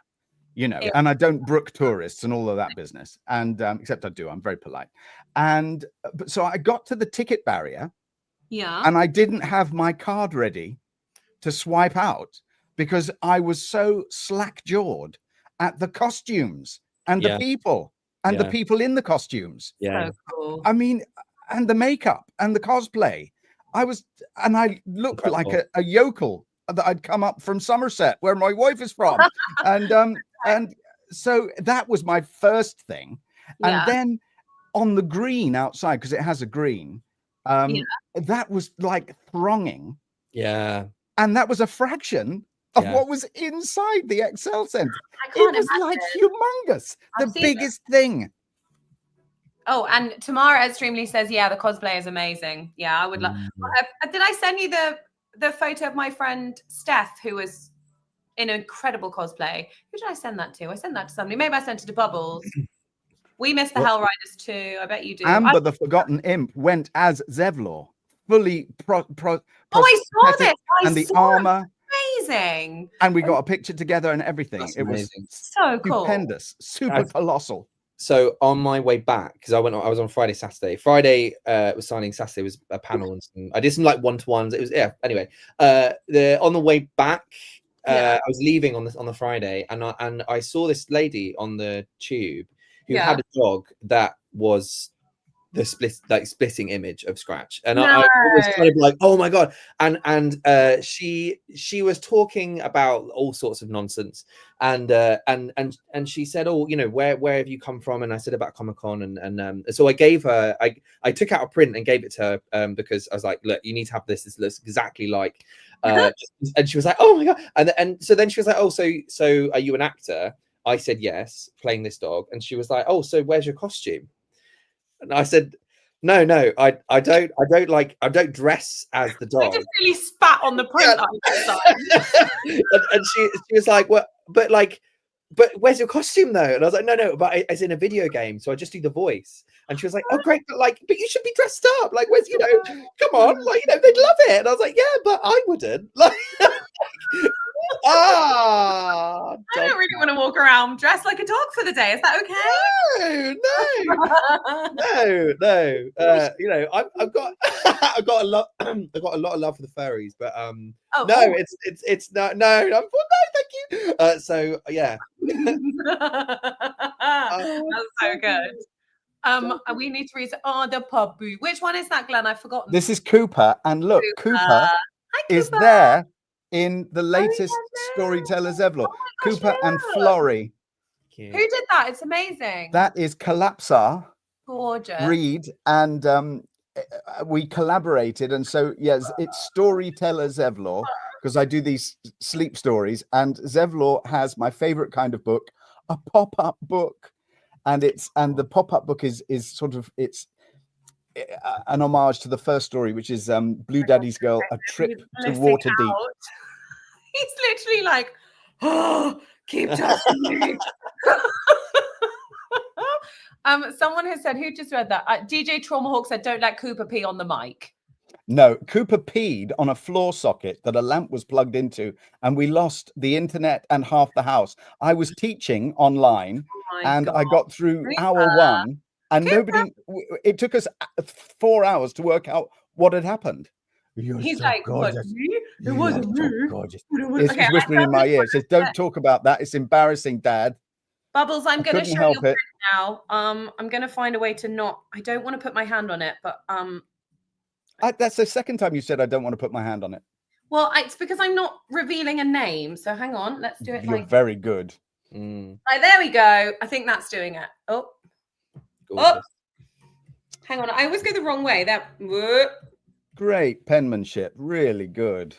and I don't brook tourists and all of that business. And except I do, I'm very polite. And so I got to the ticket barrier. Yeah. And I didn't have my card ready to swipe out because I was so slack-jawed at the costumes and the people and the people in the costumes. Yeah. So cool. I mean, and the makeup and the cosplay. I looked like a yokel that I'd come up from Somerset, where my wife is from. And so that was my first thing. And then on the green outside, because it has a green, that was like thronging. Yeah. And that was a fraction of what was inside the Excel Center. It was like humongous, the biggest thing. Oh, and Tamara at Streamly says, the cosplay is amazing. Yeah, I would love. Did I send you the photo of my friend Steph, who was in incredible cosplay? Who did I send that to? I sent that to somebody.Maybe I sent it to Bubbles. We missed the Hell Riders too. I bet you do. Amber, the Forgotten Imp, went as Zevlor, fully I saw this. And the armor. Amazing. And we got a picture together and everything. It was so cool. Stupendous. Super colossal. So on my way back, because I was on Friday, Saturday. Friday was signing. Saturday was a panel, and I did some like one-to-ones. It was anyway. On the way back, I was leaving on the Friday, and I saw this lady on the tube who had a dog that was the splitting image of Scratch, and I was kind of like, oh my god. And she was talking about all sorts of nonsense, and she said, oh, you know, where have you come from? And I said about Comic Con, and so I gave her, I took out a print and gave it to her, because I was like, look, you need to have this. This looks exactly like and she was like, oh my god. And so then she was like, oh, so are you an actor? I said yes, playing this dog. And she was like, oh, so where's your costume? And I said, no, I don't dress as the dog. I just really spat on the print. And she was like, well, but where's your costume though? And I was like, no, but it's in a video game, so I just do the voice. And she was like, oh great, but you should be dressed up. Like, where's, you know, come on, like, you know, they'd love it. And I was like, yeah, but I wouldn't. Like, I don't really want to walk around dressed like a dog for the day. Is that okay? No. You know, I've got I've got a lot of love for the furries, but it's no, no, thank you. So yeah. That's so good. We need to read the puppy. Which one is that, Glenn? I've forgotten. This is Cooper, and look, Cooper Hi, is Cooper. there in the latest Storytellers Ever. Cooper and Florrie. Who did that? It's amazing. That is Collapsar. Gorgeous. Reed, and we collaborated, and so yes, it's Storytellers Evlor, because I do these sleep stories, and Zevlor has my favorite kind of book, a pop-up book, and the pop-up book is sort of, it's an homage to the first story, which is Blue Daddy's Girl, A Trip to Waterdeep. He's literally like, oh, keep touching me. Someone has said, who just read that? DJ Traumahawk said, don't let Cooper pee on the mic. No, Cooper peed on a floor socket that a lamp was plugged into, and we lost the internet and half the house. I was teaching online, and I got through hour one, and Cooper. It took us 4 hours to work out what had happened. He's so like, gorgeous. It wasn't me. Gorgeous. It's whispering in my ear. It says, don't talk about that. It's embarrassing, Dad. Bubbles, I'm going to show you now. I'm going to find a way to not, I don't want to put my hand on it, but that's the second time you said I don't want to put my hand on it. Well, it's because I'm not revealing a name. So hang on, let's do it. You're very good. Right, there we go. I think that's doing it. Oh, hang on. I always go the wrong way. Great penmanship. Really good.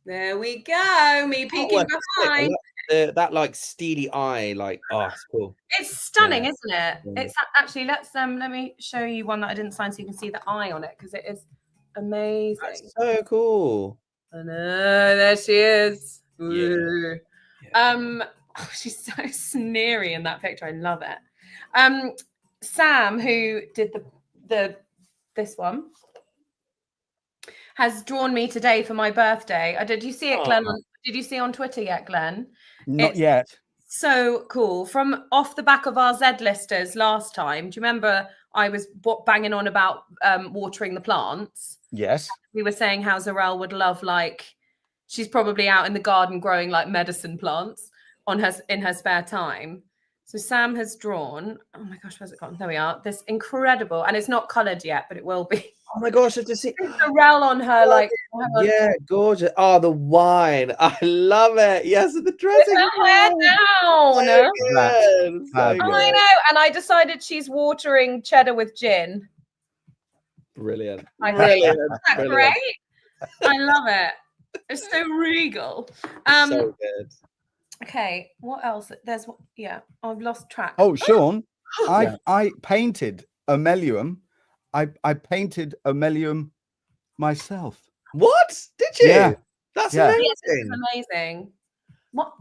There we go. Me peeking behind. That like steely eye, like, oh, it's cool. It's stunning, isn't it? It's actually, let me show you one that I didn't sign so you can see the eye on it, because it is amazing. That's so cool. I know, there she is. Yeah. She's so sneery in that picture. I love it. Sam, who did this one, has drawn me today for my birthday. Did you see it, Glenn? Did you see on Twitter yet, Glenn? Not yet. So cool. From off the back of our Z-listers last time. Do you remember I was banging on about watering the plants? Yes. We were saying how Zarel would love, like, she's probably out in the garden growing like medicine plants in her spare time. So Sam has drawn, oh my gosh, where's it gone? There we are. This incredible, and it's not coloured yet, but it will be. Oh my gosh, I have to see Zarel on her, like, yeah, gorgeous. Oh, the wine. I love it. Yes, the dressing. I know. And I decided she's watering cheddar with gin. Brilliant. Brilliant. Isn't that great? I love it. It's so regal. So good. Okay, what else? I've lost track. Oh, Shaun, I painted Omelium. I painted Omelium myself. What? Did you? Yeah. That's amazing. Yes, it's amazing.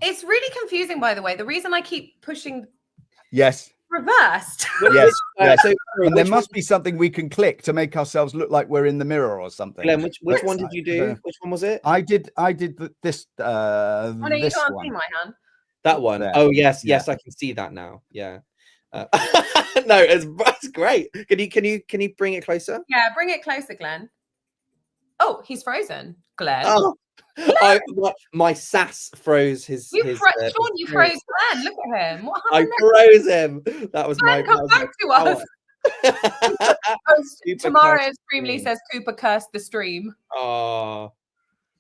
It's really confusing, by the way. The reason I keep pushing reversed. Yes. And there must be something we can click to make ourselves look like we're in the mirror or something. Glenn, which one did you do? Which one was it? I did this. Oh no, you can't see my hand. That one. There. Oh yes, I can see that now. Yeah. No, it's great. Can you bring it closer? Yeah, bring it closer, Glenn. Oh, he's frozen, Glenn. Oh, my sass froze his. Shaun, you froze Glenn. Look at him. What happened? I froze him. That was Glenn, come back to us. Tamara extremely says Cooper cursed the stream. Oh.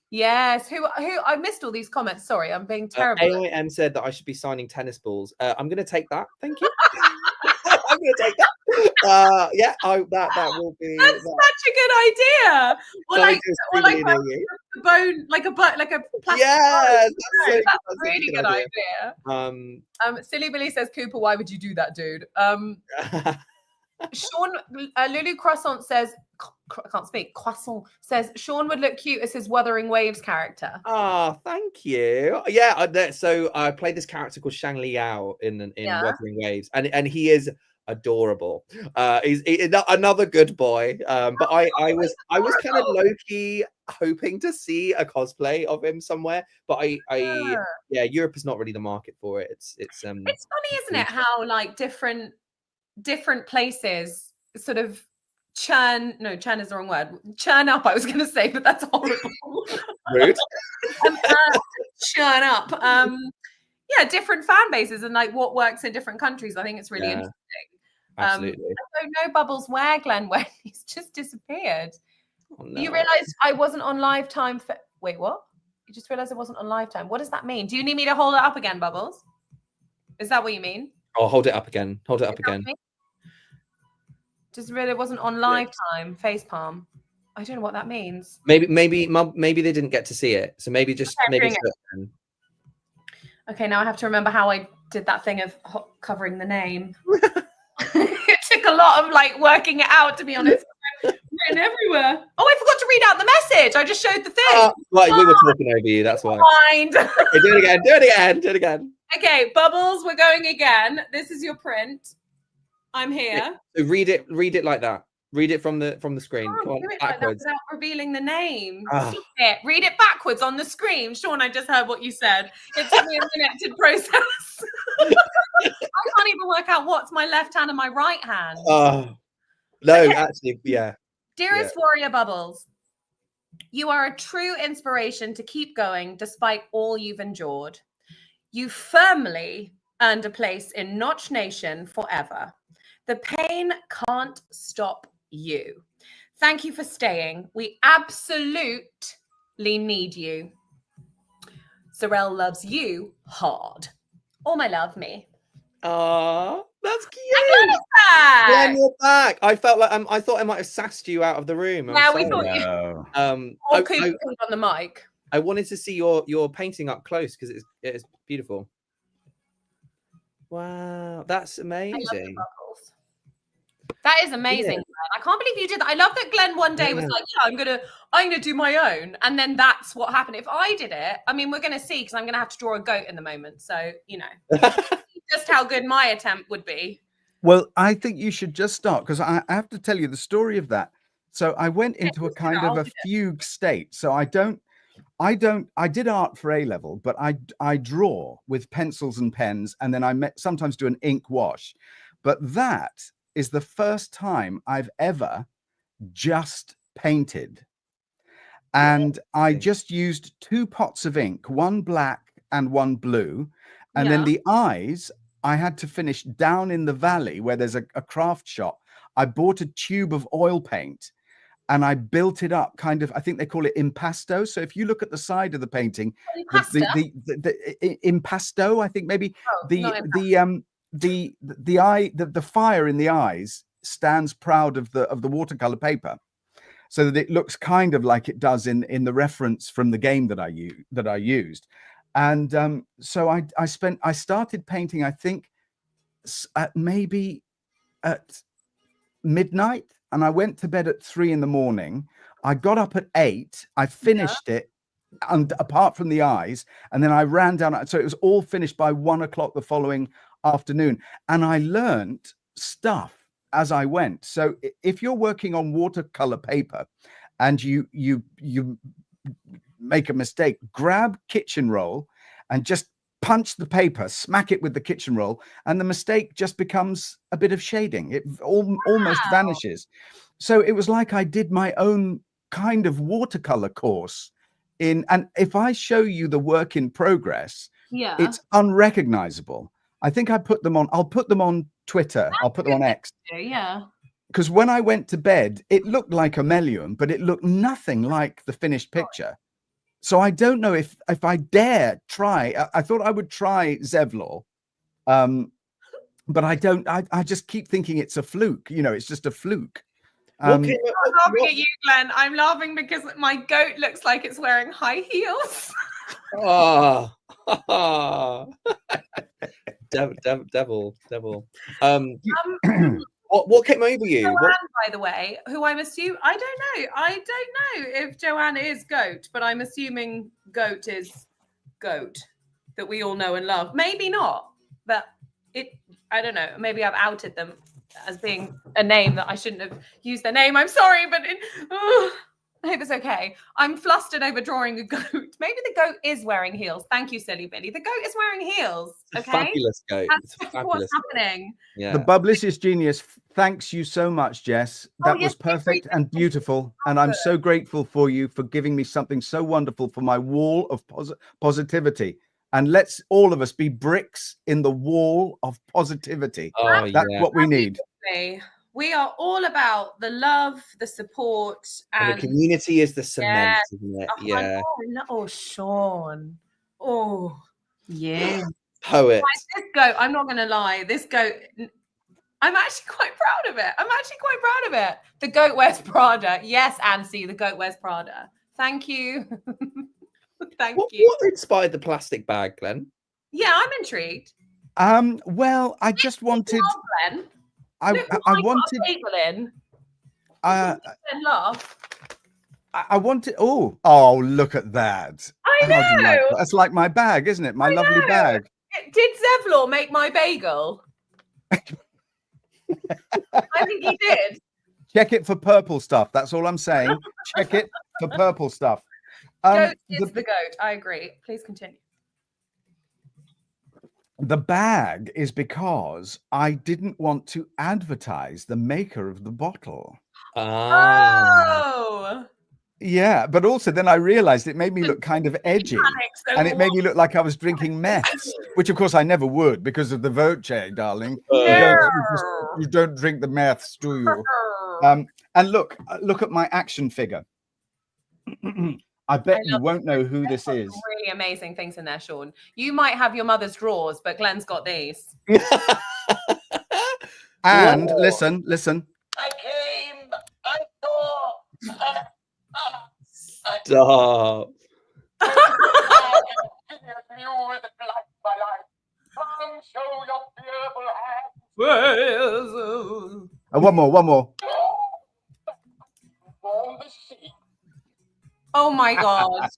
Yes. Who I missed all these comments. Sorry, I'm being terrible. AIM said that I should be signing tennis balls. I'm going to take that. Thank you. I'm going to take that. Yeah, that will be. That's such a good idea. Or like a bone, like a plastic. Yeah, that's a really good idea. Silly Billy says, Cooper, why would you do that, dude? Shaun, Lulu Croissant says, I can't speak. Croissant says Shaun would look cute as his Wuthering Waves character. Oh, thank you. Yeah, so I played this character called Shang Liao in Wuthering Waves, and he is adorable. He's another good boy. But I was kind of low key hoping to see a cosplay of him somewhere, but Europe is not really the market for it. It's funny, isn't it, how like different places sort of churn is the wrong word. Churn up, I was going to say, but that's horrible. Rude. Churn up. Different fan bases and like what works in different countries. I think it's really interesting. Absolutely. I don't know, Bubbles, where Glenn went. He's just disappeared. Oh, no. You realized I wasn't on Lifetime for... Wait, what? You just realized I wasn't on Lifetime. What does that mean? Do you need me to hold it up again, Bubbles? Is that what you mean? Oh, hold it up again. Hold it up again. Just realized it wasn't on Lifetime. Facepalm. I don't know what that means. Maybe they didn't get to see it. So maybe just Okay, now I have to remember how I did that thing of covering the name. It took a lot of like working it out, to be honest. Written everywhere. Oh, I forgot to read out the message. I just showed the thing. We were talking over you. That's why. Mind. Okay, do it again. Okay, Bubbles, we're going again. This is your print. I'm here. So read it like that. Read it from the screen. Come on, backwards. Without revealing the name. Read it backwards on the screen. Shaun, I just heard what you said. It took me a minute to process. I can't even work out what's my left hand and my right hand. Actually, yeah. Dearest Warrior Bubbles, you are a true inspiration to keep going despite all you've endured. You firmly earned a place in Notch Nation forever. The pain can't stop you. Thank you for staying. We absolutely need you. Sorrel loves you hard. All my love, me. Aww, that's cute. I'm back. Glenn, you're back. I felt like I thought I might have sassed you out of the room. Yeah, we thought you. Or Cooper on the mic. I wanted to see your painting up close because it's beautiful. Wow, that's amazing. That is amazing. Yeah. I can't believe you did that. I love that Glenn one day was like, I'm gonna do my own, and then that's what happened. If I did it, I mean, we're gonna see, because I'm gonna have to draw a goat in the moment, so you know just how good my attempt would be. Well, I think you should just start, because I have to tell you the story of that. So I went into a kind of a fugue state. So I did art for A level, but I draw with pencils and pens, and then I sometimes do an ink wash. But that is the first time I've ever just painted. And I just used 2 pots of ink, one black and one blue. And then the eyes, I had to finish down in the valley where there's a craft shop. I bought a tube of oil paint and I built it up kind of, I think they call it impasto. So if you look at the side of the painting, the impasto, I think maybe the fire in the eyes stands proud of the watercolor paper, so that it looks kind of like it does in the reference from the game that I used. And so I started painting, I think maybe at midnight, and I went to bed at 3 a.m. I got up at 8. I finished it, and apart from the eyes, and then I ran down. So it was all finished by 1 o'clock the following afternoon. And I learned stuff as I went. So if you're working on watercolor paper and you make a mistake, grab kitchen roll and just punch the paper, smack it with the kitchen roll, and the mistake just becomes a bit of shading. It almost vanishes. So it was like I did my own kind of watercolor course and if I show you the work in progress, it's unrecognizable. I think I put them on. I'll put them on Twitter. I'll put them on X. Yeah. Because when I went to bed, it looked like a melium, but it looked nothing like the finished picture. So I don't know if I dare try. I thought I would try Zevlor, but I don't. I just keep thinking it's a fluke. You know, it's just a fluke. I'm laughing at you, Glenn. I'm laughing because my goat looks like it's wearing high heels. Oh, devil. What came over you? Joanne, by the way, who I'm assuming, I don't know if Joanne is goat, but I'm assuming goat is goat that we all know and love. Maybe not, but I don't know. Maybe I've outed them as being a name that I shouldn't have used their name. I'm sorry, but I hope it's okay. I'm flustered over drawing a goat. Maybe the goat is wearing heels. Thank you, silly Billy. The goat is wearing heels. Okay, fabulous goat. That's what's happening. Yeah. The Publicist Genius thanks you so much, Jess. That was perfect and beautiful, and I'm so grateful for you for giving me something so wonderful for my wall of positivity. And let's all of us be bricks in the wall of positivity. Oh, that's what we need. We are all about the love, the support, and the community is the cement, isn't it? Yeah. Oh, Shaun. Oh, yeah. Poet. This goat, I'm not going to lie. This goat, I'm actually quite proud of it. The goat wears Prada. Yes, Ansi, the goat wears Prada. Thank you. Thank you. What inspired the plastic bag, Glenn? Yeah, I'm intrigued. Well, I just wanted. Glenn. I wanted. Laugh. I wanted. Oh, look at that! I know. That's like my bag, isn't it? My lovely bag. Did Zevlor make my bagel? I think he did. Check it for purple stuff. That's all I'm saying. Check it for purple stuff. Goat is the goat. I agree. Please continue. The bag is because I didn't want to advertise the maker of the bottle. Oh. Yeah, but also then I realized it made me look kind of edgy, and it made me look like I was drinking meths, which of course I never would because of the voce, darling. You don't drink the meths, do you? And look at my action figure. I bet you won't know who this is. Really amazing things in there, Shaun. You might have your mother's drawers, but Glenn's got these. And listen. I came. I saw. Stop. One more. Oh my God.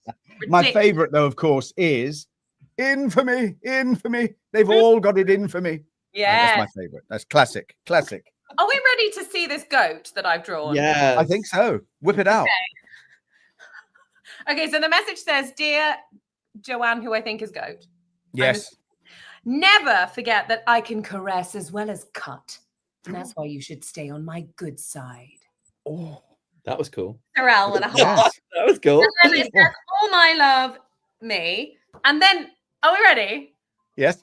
My favorite, though, of course, is infamy. They've all got it in for me. Yeah. That's my favorite. That's classic. Are we ready to see this goat that I've drawn? Yeah. I think so. Whip it out. Okay, so the message says, Dear Joanne, who I think is goat. Yes. Never forget that I can caress as well as cut. And that's why you should stay on my good side. Oh, that was cool. Carroll and a heart. Yes. That was cool. And then it says, all my love, me. And then, are we ready? Yes.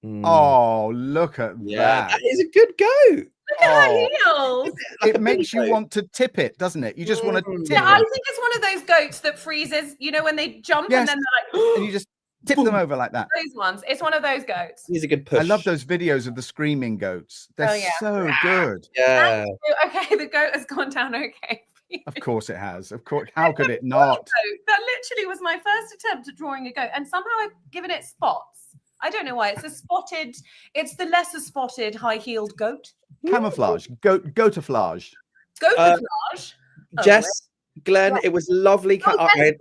Oh, look at that. That is a good goat. Look at her heels. It makes you want to tip it, doesn't it? You just want to tip Yeah, I it. think it's one of those goats that freezes, you know, when they jump Yes. and then they're like, And you just tip them over like that. those ones. It's one of those goats. He's a good push. I love those videos of the screaming goats. They're so good. Yeah. Okay, the goat has gone down okay. Of course it has. Of course. How could it not? That literally was my first attempt at drawing a goat. And somehow I've given it spots. I don't know why. It's the lesser spotted high-heeled goat. Camouflage. Goataflage. Goataflage. Jess, Glenn, it was lovely. I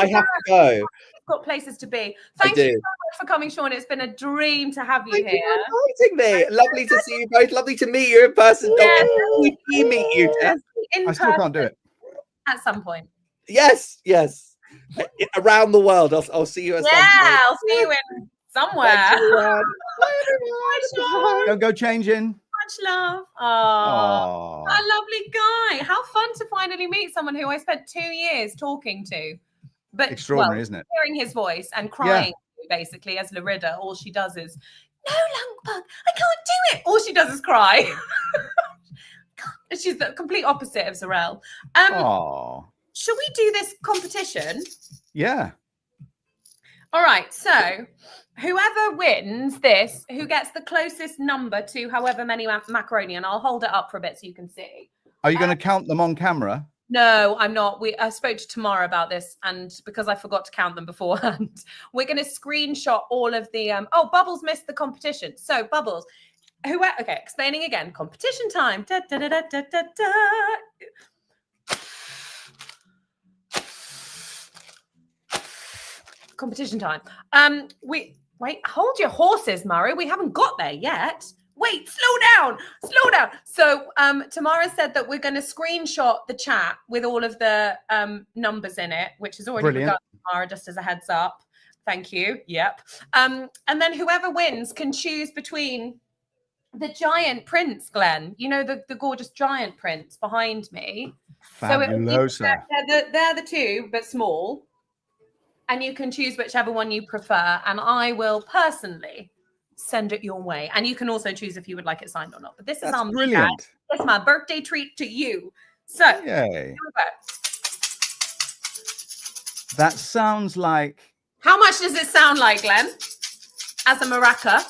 have to go. Got places to be. Thank you so much for coming, Shaun. It's been a dream to have you Thank here. you for inviting me. Lovely to see you both. Lovely to meet you in person. Yeah. We meet you, Jess. I still can't do it. At some point. Yes. Around the world. I'll see you at some point. Yeah, I'll see you in somewhere. Go change in. Much love. Oh, a lovely guy. How fun to finally meet someone who I spent 2 years talking to. But extraordinary, isn't it? Hearing his voice and crying basically, as Larida, all she does is, no, Lungbug, I can't do it. All she does is cry. She's the complete opposite of Zarel. Shall we do this competition? Yeah. All right, so whoever wins this, who gets the closest number to however many macaroni, and I'll hold it up for a bit so you can see. Are you going to count them on camera? No, I'm not. I spoke to Tamara about this, and because I forgot to count them beforehand, we're going to screenshot all of the. Oh, Bubbles missed the competition. So Bubbles, okay, explaining again. Competition time. Da, da, da, da, da, da, da. Competition time. Wait, hold your horses, Murray. We haven't got there yet. Wait, slow down. So Tamara said that we're going to screenshot the chat with all of the numbers in it, which is already begun, Tamara, just as a heads up. Thank you. Yep. And then whoever wins can choose between the giant prince, Glenn. You know, the gorgeous giant prince behind me. Fabulosa. So they're the two, but small. And you can choose whichever one you prefer. And I will personally send it your way. And you can also choose if you would like it signed or not. But this is brilliant. It's my birthday treat to you. So, yay. That sounds like... How much does it sound like, Glenn? As a maraca?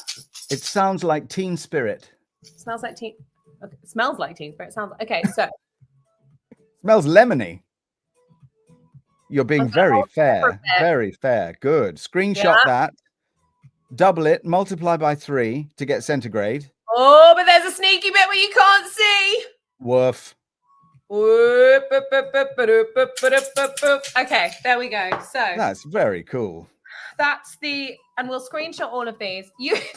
It sounds like Teen Spirit. Smells like teen... Okay, it smells like Teen Spirit. Sounds like... Okay, so... Smells lemony. You're being very fair. Very fair. Good. Screenshot that. Double it. Multiply by 3 to get centigrade. Oh, but there's a sneaky bit where you can't see. Woof. Okay, there we go. So that's very cool. That's the, and we'll screenshot all of these.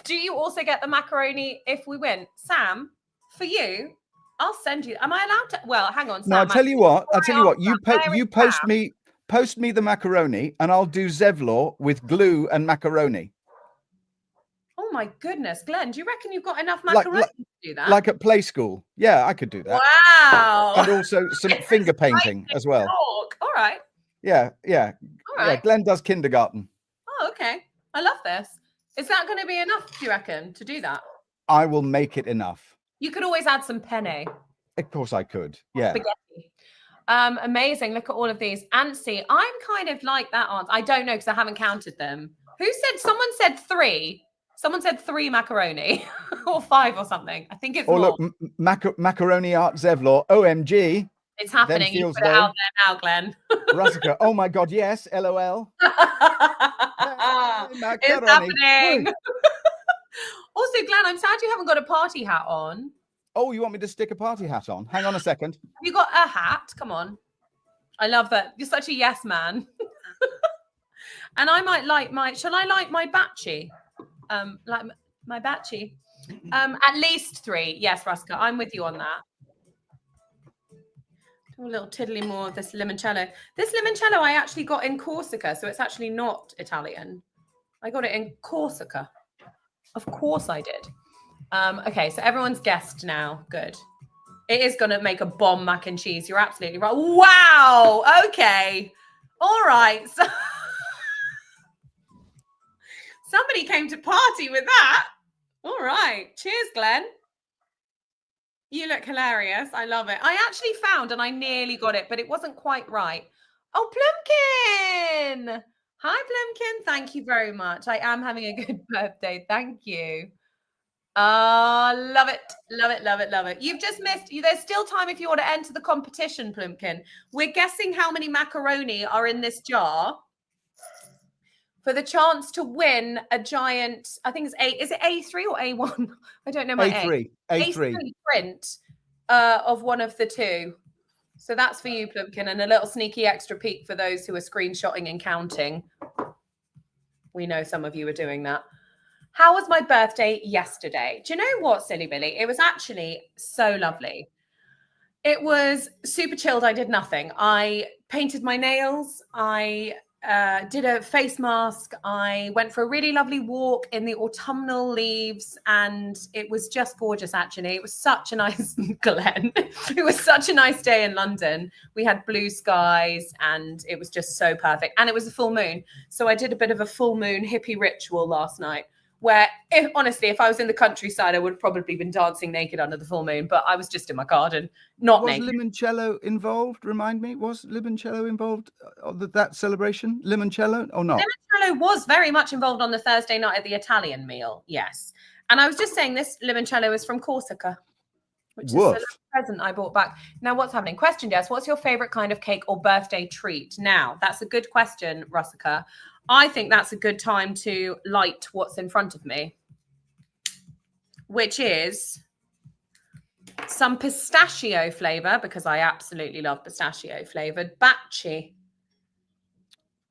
Do you also get the macaroni if we win? Sam, for you, I'll send you. Am I allowed to? Well, hang on. Sam, no, I'll tell you what. You post me the macaroni, and I'll do Zevlor with glue and macaroni. Oh my goodness, Glenn, do you reckon you've got enough macaroni to do that? Like at play school. Yeah, I could do that. Wow. And also some finger painting as well. All right. Yeah. All right. Yeah, Glenn does kindergarten. Oh, okay. I love this. Is that going to be enough, do you reckon, to do that? I will make it enough. You could always add some penne. Of course I could. Yeah. Spaghetti. Amazing. Look at all of these. Antsy, I'm kind of like that aunt. I don't know because I haven't counted them. Someone said 3. Someone said 3 macaroni or 5 or something. I think it's more. Look, macaroni art Zevlor. OMG. It's happening. You put it out there now, Glenn. Russica. Oh my God. Yes. LOL. Hey, it's happening. Also, Glenn, I'm sad you haven't got a party hat on. Oh, you want me to stick a party hat on? Hang on a second. Have you got a hat? Come on. I love that. You're such a yes man. And I might light shall I light my batchy? Like my batchy. At least 3. Yes, Ruska, I'm with you on that. Do a little tiddly more of this limoncello. This limoncello I actually got in Corsica, so it's actually not Italian. I got it in Corsica. Of course I did. Okay, so everyone's guessed now. Good. It is going to make a bomb mac and cheese. You're absolutely right. Wow. Okay. All right. So somebody came to party with that. All right. Cheers, Glenn. You look hilarious. I love it. I actually found, and I nearly got it, but it wasn't quite right. Oh, Plumpkin. Hi, Plumpkin. Thank you very much. I am having a good birthday. Thank you. Love it. Love it. Love it. Love it. You've just missed. There's still time if you want to enter the competition, Plumpkin. We're guessing how many macaroni are in this jar for the chance to win a giant, I think it's is it A3 or A1? I don't know my A3. A3 print of one of the two. So that's for you, Plumpkin, and a little sneaky extra peek for those who are screenshotting and counting. We know some of you are doing that. How was my birthday yesterday? Do you know what, Silly Billy? It was actually so lovely. It was super chilled. I did nothing. I painted my nails. I did a face mask. I went for a really lovely walk in the autumnal leaves, and it was just gorgeous, actually. It was such a nice, Glenn, it was such a nice day in London. We had blue skies, and it was just so perfect. And it was a full moon. So I did a bit of a full moon hippie ritual last night, where honestly, if I was in the countryside, I would have probably been dancing naked under the full moon, but I was just in my garden, not naked. Was limoncello involved? Remind me, was limoncello involved that celebration? Limoncello or not? Limoncello was very much involved on the Thursday night at the Italian meal, yes. And I was just saying this limoncello is from Corsica, which is a present I bought back. Now, what's happening? Question, Jess, what's your favorite kind of cake or birthday treat? Now, that's a good question, Russica. I think that's a good time to light what's in front of me, which is some pistachio flavor, because I absolutely love pistachio flavored bacci.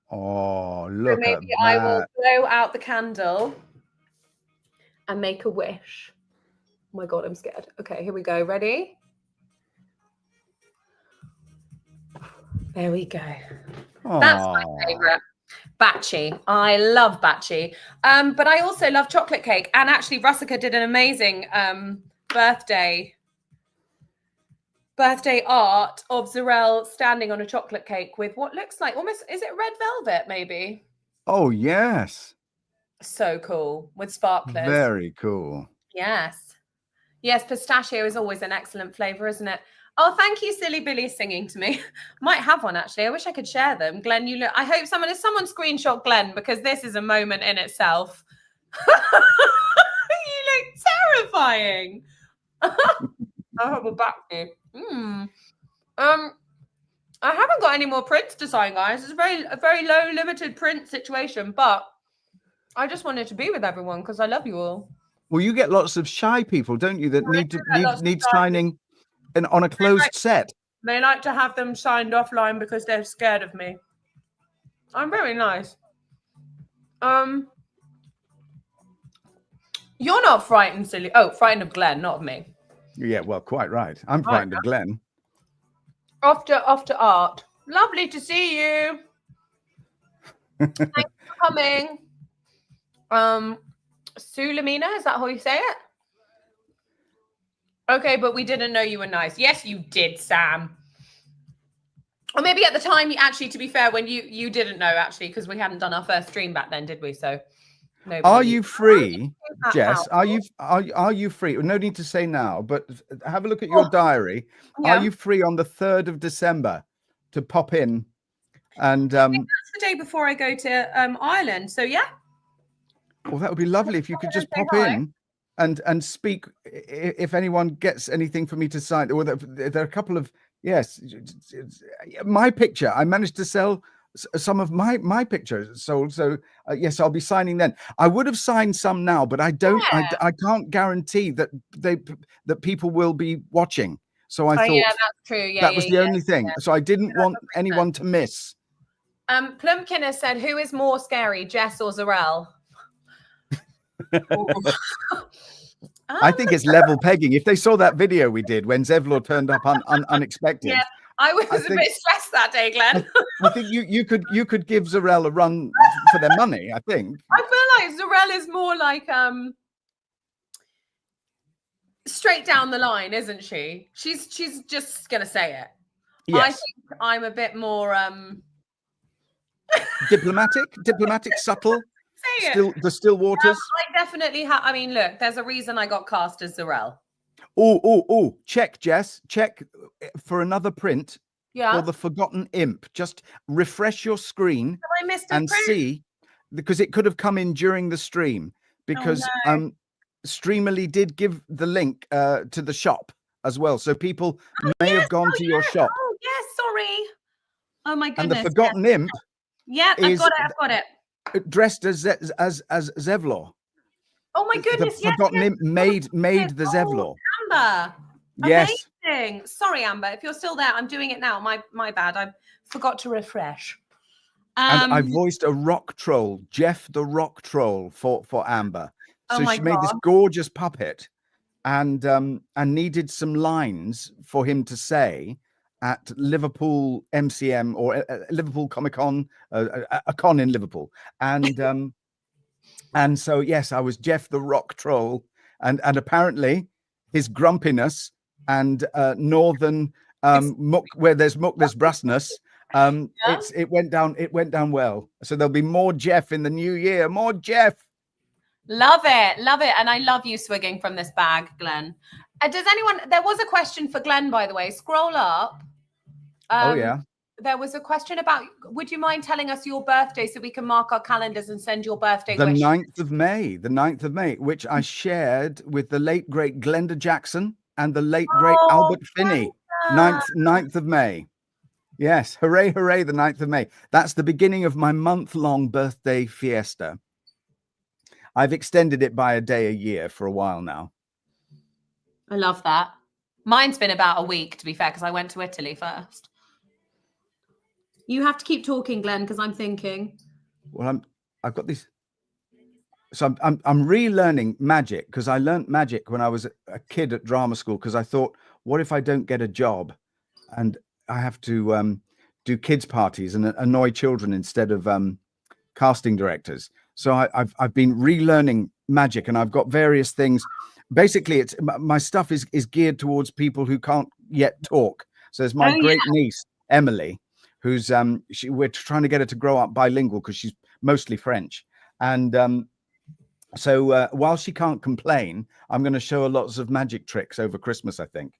Oh, look so maybe at that. I will blow out the candle and make a wish. Oh my God, I'm scared. Okay, here we go. Ready? There we go. Aww. That's my favorite. Bacci. I love bacci. But I also love chocolate cake. And actually, Russica did an amazing birthday art of Zarel standing on a chocolate cake with what looks like almost, is it red velvet maybe? Oh, yes. So cool, with sparklers. Very cool. Yes. Yes, pistachio is always an excellent flavor, isn't it? Oh, thank you, Silly Billy, singing to me. Might have one, actually. I wish I could share them. Glenn, you look... I hope someone screenshot Glenn, because this is a moment in itself. You look terrifying. I have a back here. I haven't got any more prints to sign, guys. It's a very low, limited print situation, but I just wanted to be with everyone because I love you all. Well, you get lots of shy people, don't you, that need signing and on a closed set. They like to have them signed offline because they're scared of me. I'm very nice. You're not frightened, silly. Oh, frightened of Glenn, not of me. Yeah, well, quite right. I'm frightened of Glenn. Off to art. Lovely to see you. Thanks for coming. Sulamina, is that how you say it? Okay, but we didn't know you were nice. Yes, you did, Sam. Or maybe at the time, actually, to be fair, when you didn't know, actually, because we hadn't done our first stream back then, did we? So, are you free, Jess? Are you free? No need to say now, but have a look at your diary. Yeah. Are you free on the 3rd of December to pop in? And I think that's the day before I go to Ireland. So yeah. Well, that would be lovely if you could just pop in and speak if anyone gets anything for me to sign. Or there are a couple of, yes, my picture. I managed to sell some of my pictures sold. So yes, I'll be signing then. I would have signed some now, but I don't. Yeah. I can't guarantee that people will be watching. So I thought yeah, that's true. Yeah, that was the only thing. Yeah. So I didn't want anyone to miss. Plumpkin has said, "Who is more scary, Jess or Zarel?" I think it's level pegging. If they saw that video we did when Zevlor turned up unexpected. Yeah, I was a bit stressed that day, Glenn. I think you could give Zarel a run for their money, I think. I feel like Zarel is more like straight down the line, isn't she? She's just gonna say it. Yes. I think I'm a bit more diplomatic, subtle. The still waters. I definitely have. I mean, look, there's a reason I got cast as Zarel. Oh! Check, Jess. Check for another print. Yeah. For the Forgotten Imp. Just refresh your screen and see, because it could have come in during the stream. Because Streamerly did give the link to the shop as well, so people may have gone to your shop. Oh yes, sorry. Oh my goodness. And the Forgotten Imp. Yeah, I've got it. Dressed as Zevlor. Oh my goodness! The Forgotten Imp made the Zevlor. Amber. Yes. Amazing. Sorry, Amber. If you're still there, I'm doing it now. My bad. I forgot to refresh. And I voiced a rock troll, Jeff the Rock Troll, for Amber. So she made this gorgeous puppet, and needed some lines for him to say. at Liverpool MCM or Liverpool Comic Con, a con in Liverpool, and so yes, I was Jeff the Rock Troll, and apparently his grumpiness and northern muck, where there's muck, there's brassness. It went down well. So there'll be more Jeff in the new year. More Jeff. Love it, and I love you swigging from this bag, Glenn. Does anyone? There was a question for Glenn, by the way. Scroll up. Oh yeah. There was a question about, would you mind telling us your birthday so we can mark our calendars and send your birthday The wish? 9th of May, which I shared with the late great Glenda Jackson and the late great Albert Finney. 9th of May. Yes, hooray, hooray, the 9th of May. That's the beginning of my month-long birthday fiesta. I've extended it by a day a year for a while now. I love that. Mine's been about a week, to be fair, because I went to Italy first. You have to keep talking, Glenn, because I'm thinking. Well, I've got this. So I'm relearning magic, because I learned magic when I was a kid at drama school, because I thought, what if I don't get a job and I have to do kids parties and annoy children instead of casting directors? So I've been relearning magic, and I've got various things. Basically, it's my stuff is geared towards people who can't yet talk. So there's my great niece Emily, who's we're trying to get her to grow up bilingual because she's mostly French. And so while she can't complain, I'm going to show her lots of magic tricks over Christmas, I think.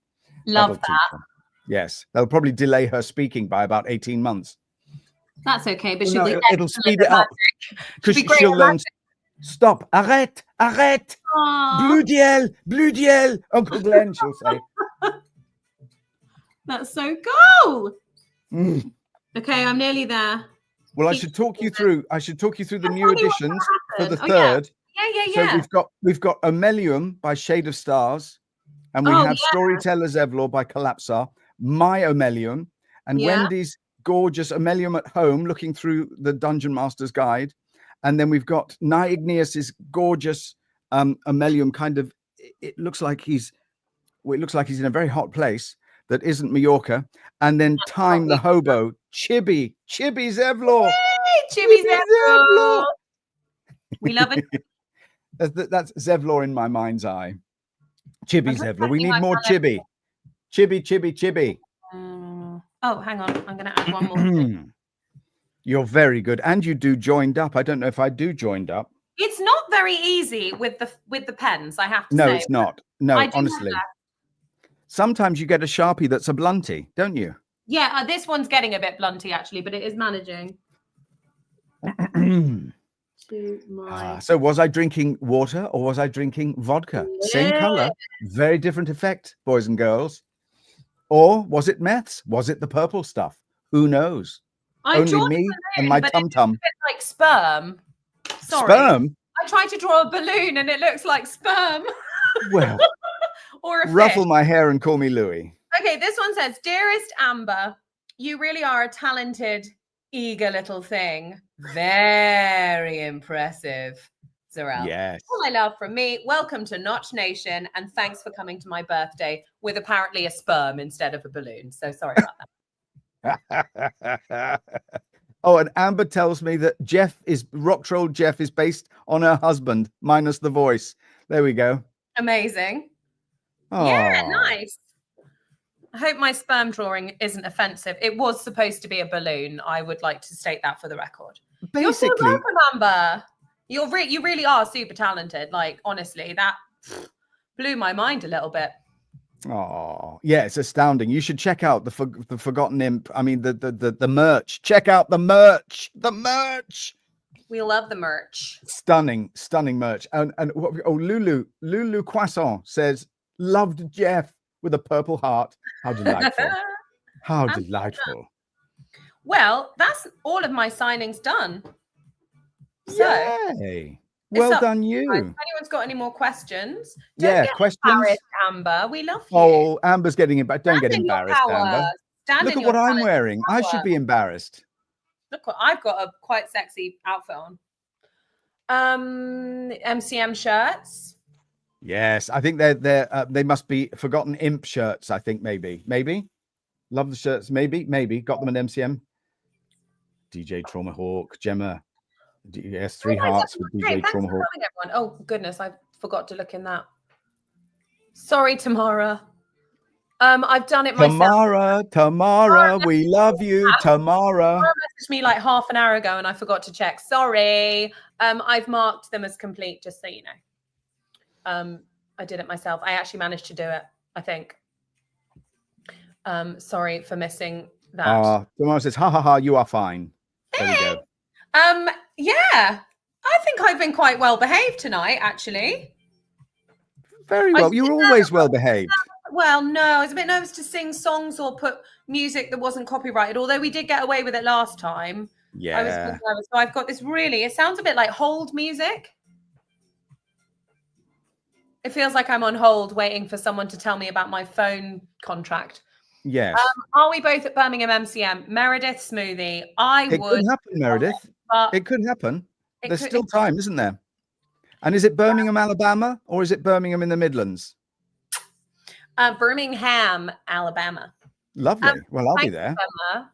Love that. Yes, they'll probably delay her speaking by about 18 months. That's okay, but it'll speed it up because she'll learn. Stop! Arrête! Arrête! Blue diel! Uncle Glenn, she'll say. That's so cool. Okay, I'm nearly there. Well, I should talk you through the new editions for the 3rd. Yeah. So we've got Omelium by Shade of Stars, and we have Storyteller Zevlor by Collapsar, my Omelium, and Wendy's gorgeous Omelium at Home, looking through the Dungeon Master's Guide. And then we've got Igneous's gorgeous Omelium. Kind of, it looks like he's in a very hot place that isn't Mallorca. And then Time the Hobo, Chibi Zevlor. Chibi Zevlor. We love it. That's Zevlor in my mind's eye. Chibi Zevlor. We need more Chibi. Chibi. Oh, hang on. I'm going to add one more. You're very good. And you do Joined Up. I don't know if I do Joined Up. It's not very easy with the pens, I have to say. No, it's not. No, honestly. Sometimes you get a Sharpie that's a blunty, don't you? Yeah, this one's getting a bit blunty, actually, but it is managing. So was I drinking water or was I drinking vodka? Same color, very different effect, boys and girls. Or was it meths? Was it the purple stuff? Who knows? Only me and my tum-tum. Like sperm. Sorry. Sperm? I tried to draw a balloon and it looks like sperm. Well, or a ruffle fish. my hair and call me Louis. Okay, this one says, "Dearest Amber, you really are a talented, eager little thing. Very impressive, Zarel. Yes. All my love from me. Welcome to Notch Nation, and thanks for coming to my birthday with apparently a sperm instead of a balloon. So sorry about that." Oh, and Amber tells me that Rock Troll Jeff is based on her husband, minus the voice. There we go. Amazing. Oh. Yeah, nice. I hope my sperm drawing isn't offensive. It was supposed to be a balloon. I would like to state that for the record. Basically, you're so welcome, Amber. You really are super talented. Like, honestly, that blew my mind a little bit. Oh, yeah, it's astounding. You should check out the Forgotten Imp. I mean, the merch. Check out the merch. The merch. We love the merch. Stunning merch. And Lulu Croissant says, "Loved Jeff," with a purple heart. How delightful. How delightful. Well, that's all of my signings done. So, yay. Well done, you. If anyone's got any more questions, questions. Amber, we love you. Oh, Amber's getting embarrassed. Don't get embarrassed, Amber. Look at what I'm wearing. I should be embarrassed. Look, I've got a quite sexy outfit on. MCM shirts. Yes, I think they must be Forgotten Imp shirts. I think maybe. Love the shirts. Maybe got them at MCM. DJ Traumahawk, Gemma. Yes, 3 hearts with DJ Thanks for Traumahawk. coming, everyone. Oh goodness, I forgot to look in that. Sorry, Tamara. I've done it myself. Tamara, we love you, Tamara. Tamara messaged me like half an hour ago and I forgot to check. Sorry. I've marked them as complete, just so you know. I did it myself. I actually managed to do it, I think. Sorry for missing that. Tamara says, ha ha ha, you are fine. There we go. Yeah. I think I've been quite well behaved tonight, actually. Very well. You're always well behaved. Well, no, I was a bit nervous to sing songs or put music that wasn't copyrighted, although we did get away with it last time. Yeah. I was a bit nervous. So I've got this it sounds a bit like hold music. It feels like I'm on hold waiting for someone to tell me about my phone contract. Yes. Are we both at Birmingham MCM? Meredith Smoothie. It could happen, Meredith. It could happen. There's still time, isn't there? And is it Birmingham, Alabama, or is it Birmingham in the Midlands? Birmingham, Alabama. Lovely. Well, I'll be there. Emma.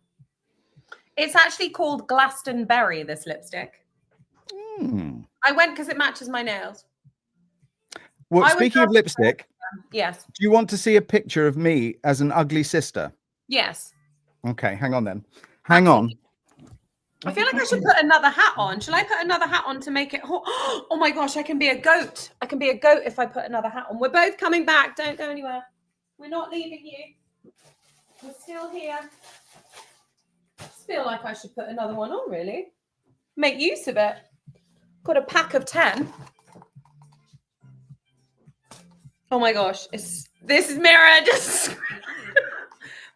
It's actually called Glastonbury, this lipstick. I went because it matches my nails. Well, speaking of lipstick, yes. Do you want to see a picture of me as an ugly sister? Yes. Okay, hang on then. Hang on. I feel like I should put another hat on. Shall I put another hat on to make it hot? Oh my gosh, I can be a goat. I can be a goat if I put another hat on. We're both coming back. Don't go anywhere. We're not leaving you. We're still here. I just feel like I should put another one on, really. Make use of it. Got a pack of 10. Oh my gosh. This is mirror. Just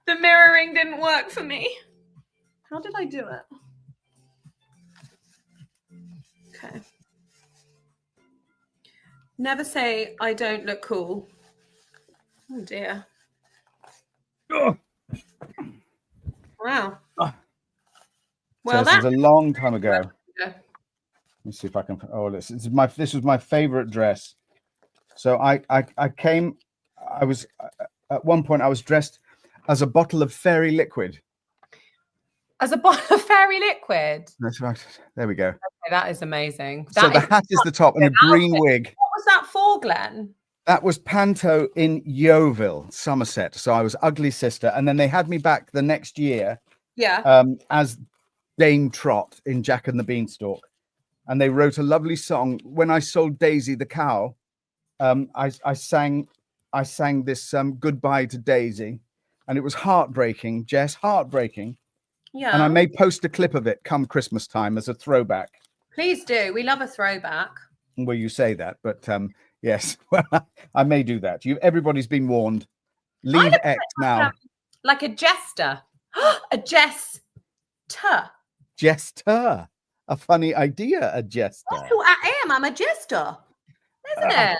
the mirroring didn't work for me. How did I do it? Okay. Never say I don't look cool. Oh dear. Oh. Wow. Oh. Well, so this was a long time ago. Yeah. Let me see if I can. Oh, this was my favorite dress. So I came. I was at one point I was dressed as a bottle of fairy liquid. As a bottle of fairy liquid. That's right. There we go. Okay, that is amazing. So the hat is the top and a green wig. What was that for, Glenn? That was Panto in Yeovil, Somerset. So I was ugly sister, and then they had me back the next year. Yeah. As Dame Trot in Jack and the Beanstalk, and they wrote a lovely song. When I sold Daisy the cow, I sang this goodbye to Daisy, and it was heartbreaking, Jess, heartbreaking. Yeah. And I may post a clip of it come Christmas time as a throwback. Please do. We love a throwback. Well, you say that, but yes, well, I may do that. Everybody's been warned. Leave X now. Like a jester. A jester. Jester. A funny idea, a jester. That's who I am. I'm a jester. Isn't it?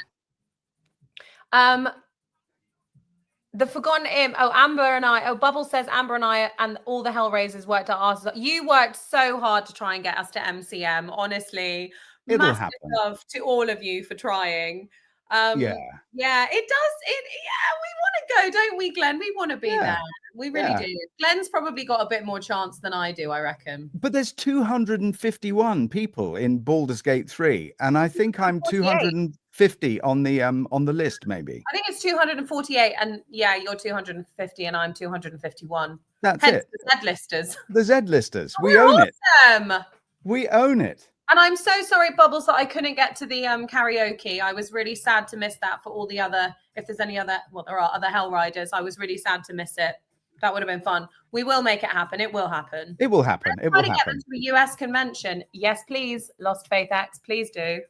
The Forgotten Imp. Oh, Amber and I. Oh, Bubble says Amber and I and all the Hellraisers worked at ours. You worked so hard to try and get us to MCM. Honestly, it'll massive happen. love to all of you for trying. Yeah, it does. Yeah, we want to go, don't we, Glenn? We want to be there. We really do. Glenn's probably got a bit more chance than I do, I reckon. But there's 251 people in Baldur's Gate 3, and I think I'm 250 on the list, maybe. I think it's 248, and yeah, you're 250, and I'm 251. That's Hence it. The Z-listers. The Z-listers. Oh, we own awesome. it. We own it. And I'm so sorry, Bubbles, that I couldn't get to the karaoke. I was really sad to miss that for all the other, if there's any other, well, there are other Hell Riders. I was really sad to miss it. That would have been fun. We will make it happen. It will happen. It will happen. It will happen. Get them to a US convention. Yes, please. Lost Faith X, please do.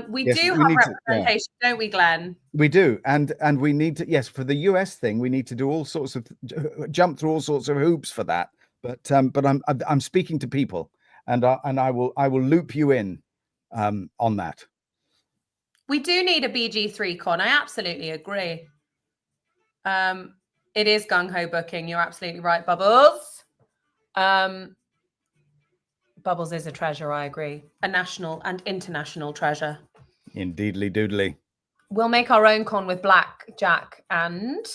We do have representation, don't we, Glenn? We do, and we need to. Yes, for the US thing, we need to do all sorts of jump through all sorts of hoops for that. But I'm speaking to people, and I will loop you in on that. We do need a BG3 con. I absolutely agree. It is gung-ho booking. You're absolutely right, Bubbles. Bubbles is a treasure, I agree. A national and international treasure. Indeedly doodly. We'll make our own con with Black Jack and ...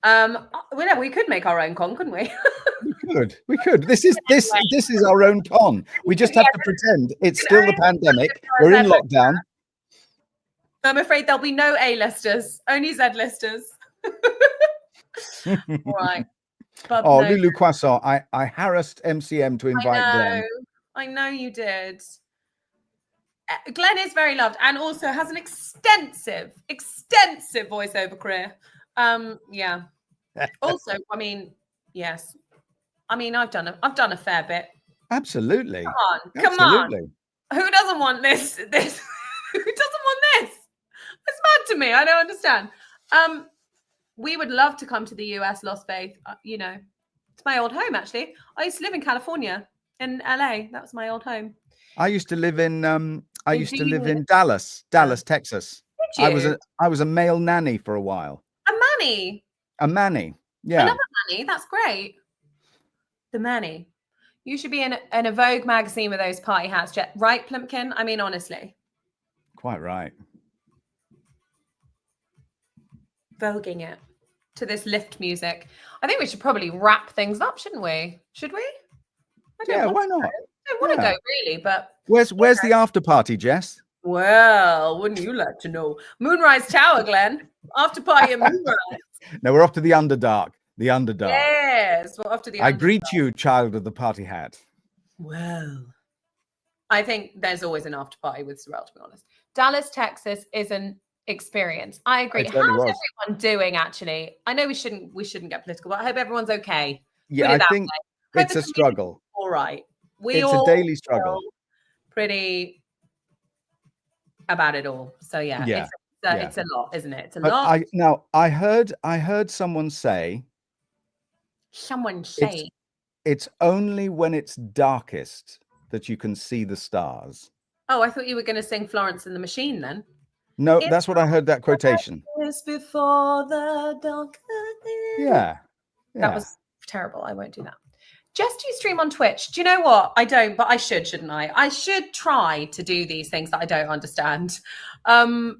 We could make our own con, couldn't we? We could. This is our own con. We just have to pretend it's still the pandemic. We're in lockdown. I'm afraid there'll be no A-listers, only Z-listers. All right. Oh, no. Lulu Croissant. I harassed MCM to invite Glenn. I know you did. Glenn is very loved and also has an extensive voiceover career. Yeah. Also, I mean, yes. I mean, I've done a fair bit. Absolutely. Come on. Who doesn't want this? Who doesn't want this? It's mad to me. I don't understand. We would love to come to the US, Lost Faith. It's my old home, actually. I used to live in California, in LA. That was my old home. I used to live in Dallas, Texas. Did you? I was a male nanny for a while. A manny. Yeah. Another manny. That's great. The manny. You should be in a Vogue magazine with those party hats, right, Plimpkin? I mean, honestly. Quite right. Voguing it to this lift music. I think we should probably wrap things up, shouldn't we? Should we? Why not? I don't want to go really, but where's the after party, Jess? Well, wouldn't you like to know? Moonrise Tower, Glenn. After party at Moonrise. No, we're off to the Underdark. The Underdark. Yes, we're off to the Underdark. I greet you, child of the party hat. Well, I think there's always an after party with Sorrel, to be honest. Dallas, Texas is an experience. I agree. How's everyone doing, actually? I know we shouldn't get political, but I hope everyone's okay. Yeah, I think it's a struggle. All right. It's a daily struggle. Pretty about it all. So yeah. It's a lot, isn't it? It's a lot. I heard someone say. It's only when it's darkest that you can see the stars. Oh, I thought you were going to sing Florence and the Machine then. No, that's what I heard, that quotation. Before the dark. Yeah. That was terrible. I won't do that. Just you stream on Twitch. Do you know what? I don't, but I should, shouldn't I? I should try to do these things that I don't understand.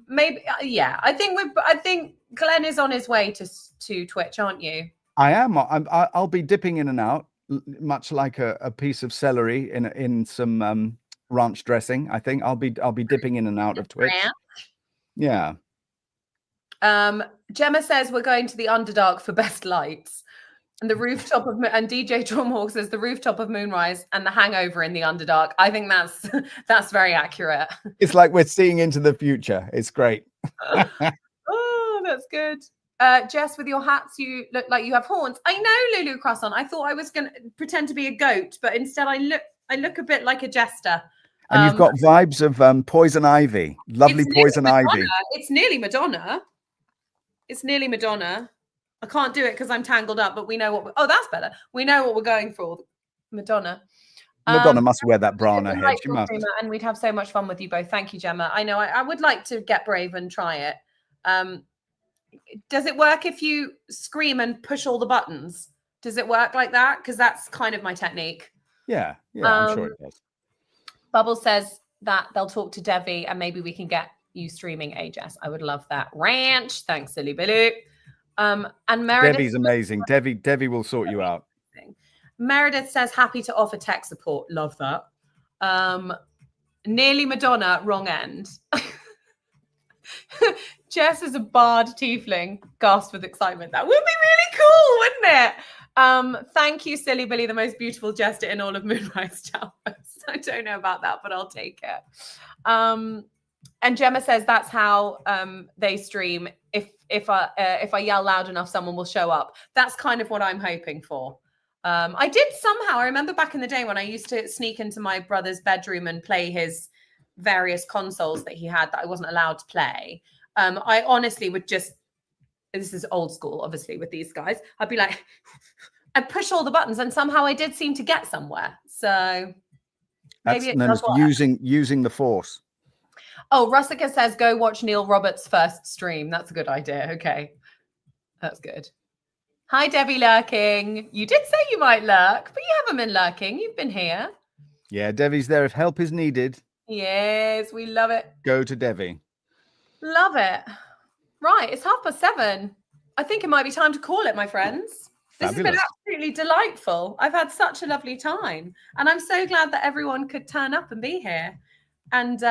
Maybe, yeah. I think Glenn is on his way to Twitch, aren't you? I am. I'll be dipping in and out, much like a piece of celery in some ranch dressing. I think I'll be dipping in and out of Twitch. Yeah. Gemma says we're going to the Underdark for best lights. And the rooftop of and DJ Drumhawk says the rooftop of Moonrise and the Hangover in the Underdark. I think that's very accurate. It's like we're seeing into the future. It's great. Oh, that's good. Jess, with your hats, you look like you have horns. I know, Lulu Croissant. I thought I was going to pretend to be a goat, but instead I look a bit like a jester. And you've got vibes of poison ivy, lovely poison ivy. It's nearly Madonna. I can't do it because I'm tangled up, but we know what. Oh, that's better. We know what we're going for. Madonna. Madonna must wear that bra on her head. She must. And we'd have so much fun with you both. Thank you, Gemma. I know I would like to get brave and try it. Does it work if you scream and push all the buttons? Does it work like that? Because that's kind of my technique. Yeah, I'm sure it does. Bubbles says that they'll talk to Devi and maybe we can get you streaming AJS. I would love that. Ranch. Thanks, Silly Billy. And Meredith. Devi's amazing. Devi will sort you out. Meredith says happy to offer tech support. Love that. Nearly Madonna, wrong end. Jess is a barred tiefling. Gasped with excitement. That would be really cool, wouldn't it? Thank you, Silly Billy, the most beautiful jester in all of Moonrise Towers. I don't know about that, but I'll take it. And Gemma says that's how they stream. If I yell loud enough, someone will show up. That's kind of what I'm hoping for. I did somehow. I remember back in the day when I used to sneak into my brother's bedroom and play his various consoles that he had that I wasn't allowed to play. I honestly would just, this is old school, obviously, with these guys. I'd be like, I'd push all the buttons and somehow I did seem to get somewhere. So maybe it does work. Using the force. Oh, Russika says, go watch Neil Roberts' first stream. That's a good idea. Okay. That's good. Hi, Debbie lurking. You did say you might lurk, but you haven't been lurking. You've been here. Yeah, Debbie's there if help is needed. Yes, we love it. Go to Debbie. Love it. Right, it's 7:30. I think it might be time to call it, my friends. This has been Fabulous. absolutely delightful. I've had such a lovely time. And I'm so glad that everyone could turn up and be here. And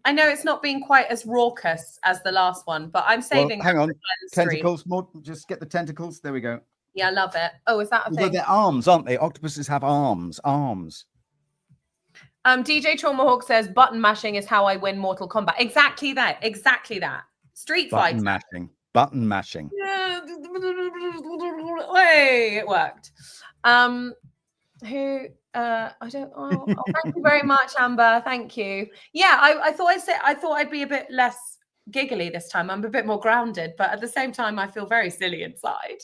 I know it's not been quite as raucous as the last one, but I'm saving. Well, hang on. for Glenn's stream. Tentacles. More. Just get the tentacles. There we go. Yeah, I love it. Oh, is that a Although thing? they're arms, aren't they? Octopuses have arms. Arms. DJ Traumahawk says button mashing is how I win Mortal Kombat. Exactly that. Exactly that. Street Fighter. Button mashing. Button mashing. Hey, it worked. Who I don't thank you very much, Amber. Thank you. Yeah, I thought I'd be a bit less giggly this time. I'm a bit more grounded, but at the same time I feel very silly inside.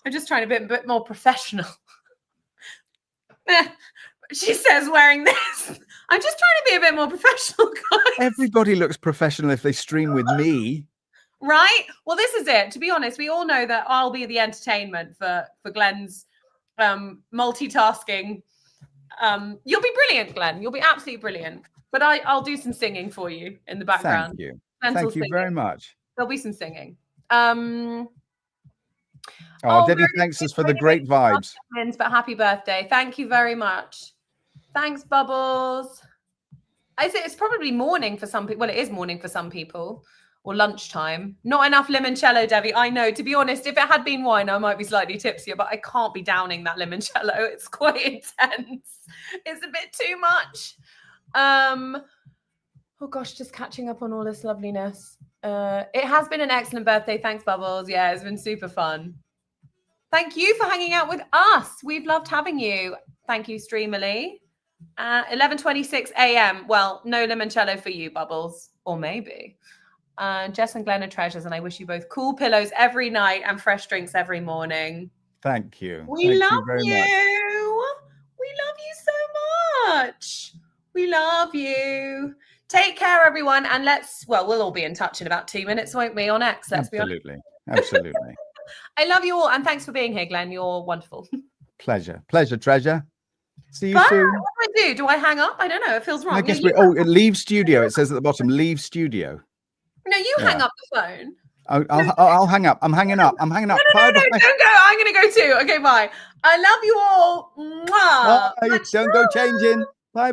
I'm just trying to be a bit more professional. She says wearing this. I'm just trying to be a bit more professional, guys. Everybody looks professional if they stream with me. Right? Well, this is it. To be honest, we all know that I'll be the entertainment for Glenn's multitasking. You'll be brilliant, Glenn. You'll be absolutely brilliant. But I'll do some singing for you in the background. Thank you. Mental Thank you singing. very much. There'll be some singing. Debbie thanks us for the great vibes. But happy birthday. Thank you very much. Thanks, Bubbles. It's probably morning for some people. Well, it is morning for some people. Or lunchtime. Not enough limoncello, Debbie. I know. To be honest, if it had been wine, I might be slightly tipsier, but I can't be downing that limoncello. It's quite intense. It's a bit too much. Oh gosh, just catching up on all this loveliness. It has been an excellent birthday. Thanks, Bubbles. Yeah, it's been super fun. Thank you for hanging out with us. We've loved having you. Thank you, Streamily. 11:26 a.m. Well, no limoncello for you, Bubbles. Or maybe. Jess and Glenn are treasures, and I wish you both cool pillows every night and fresh drinks every morning. Thank you. We love you. Very much. We love you so much. We love you. Take care, everyone, and we'll all be in touch in about 2 minutes, won't we, on X? Let's be honest. Absolutely. I love you all, and thanks for being here, Glenn. You're wonderful. Pleasure, treasure. See you Bye. soon. What do I do? Do I hang up? I don't know. It feels wrong. I guess leave studio. It says at the bottom, leave studio. No, you hang up the phone. I'll hang up. I'm hanging up. No, bye, don't bye. go. I'm going to go too. Okay, bye. I love you all. Mwah. Bye. Don't go changing. Bye.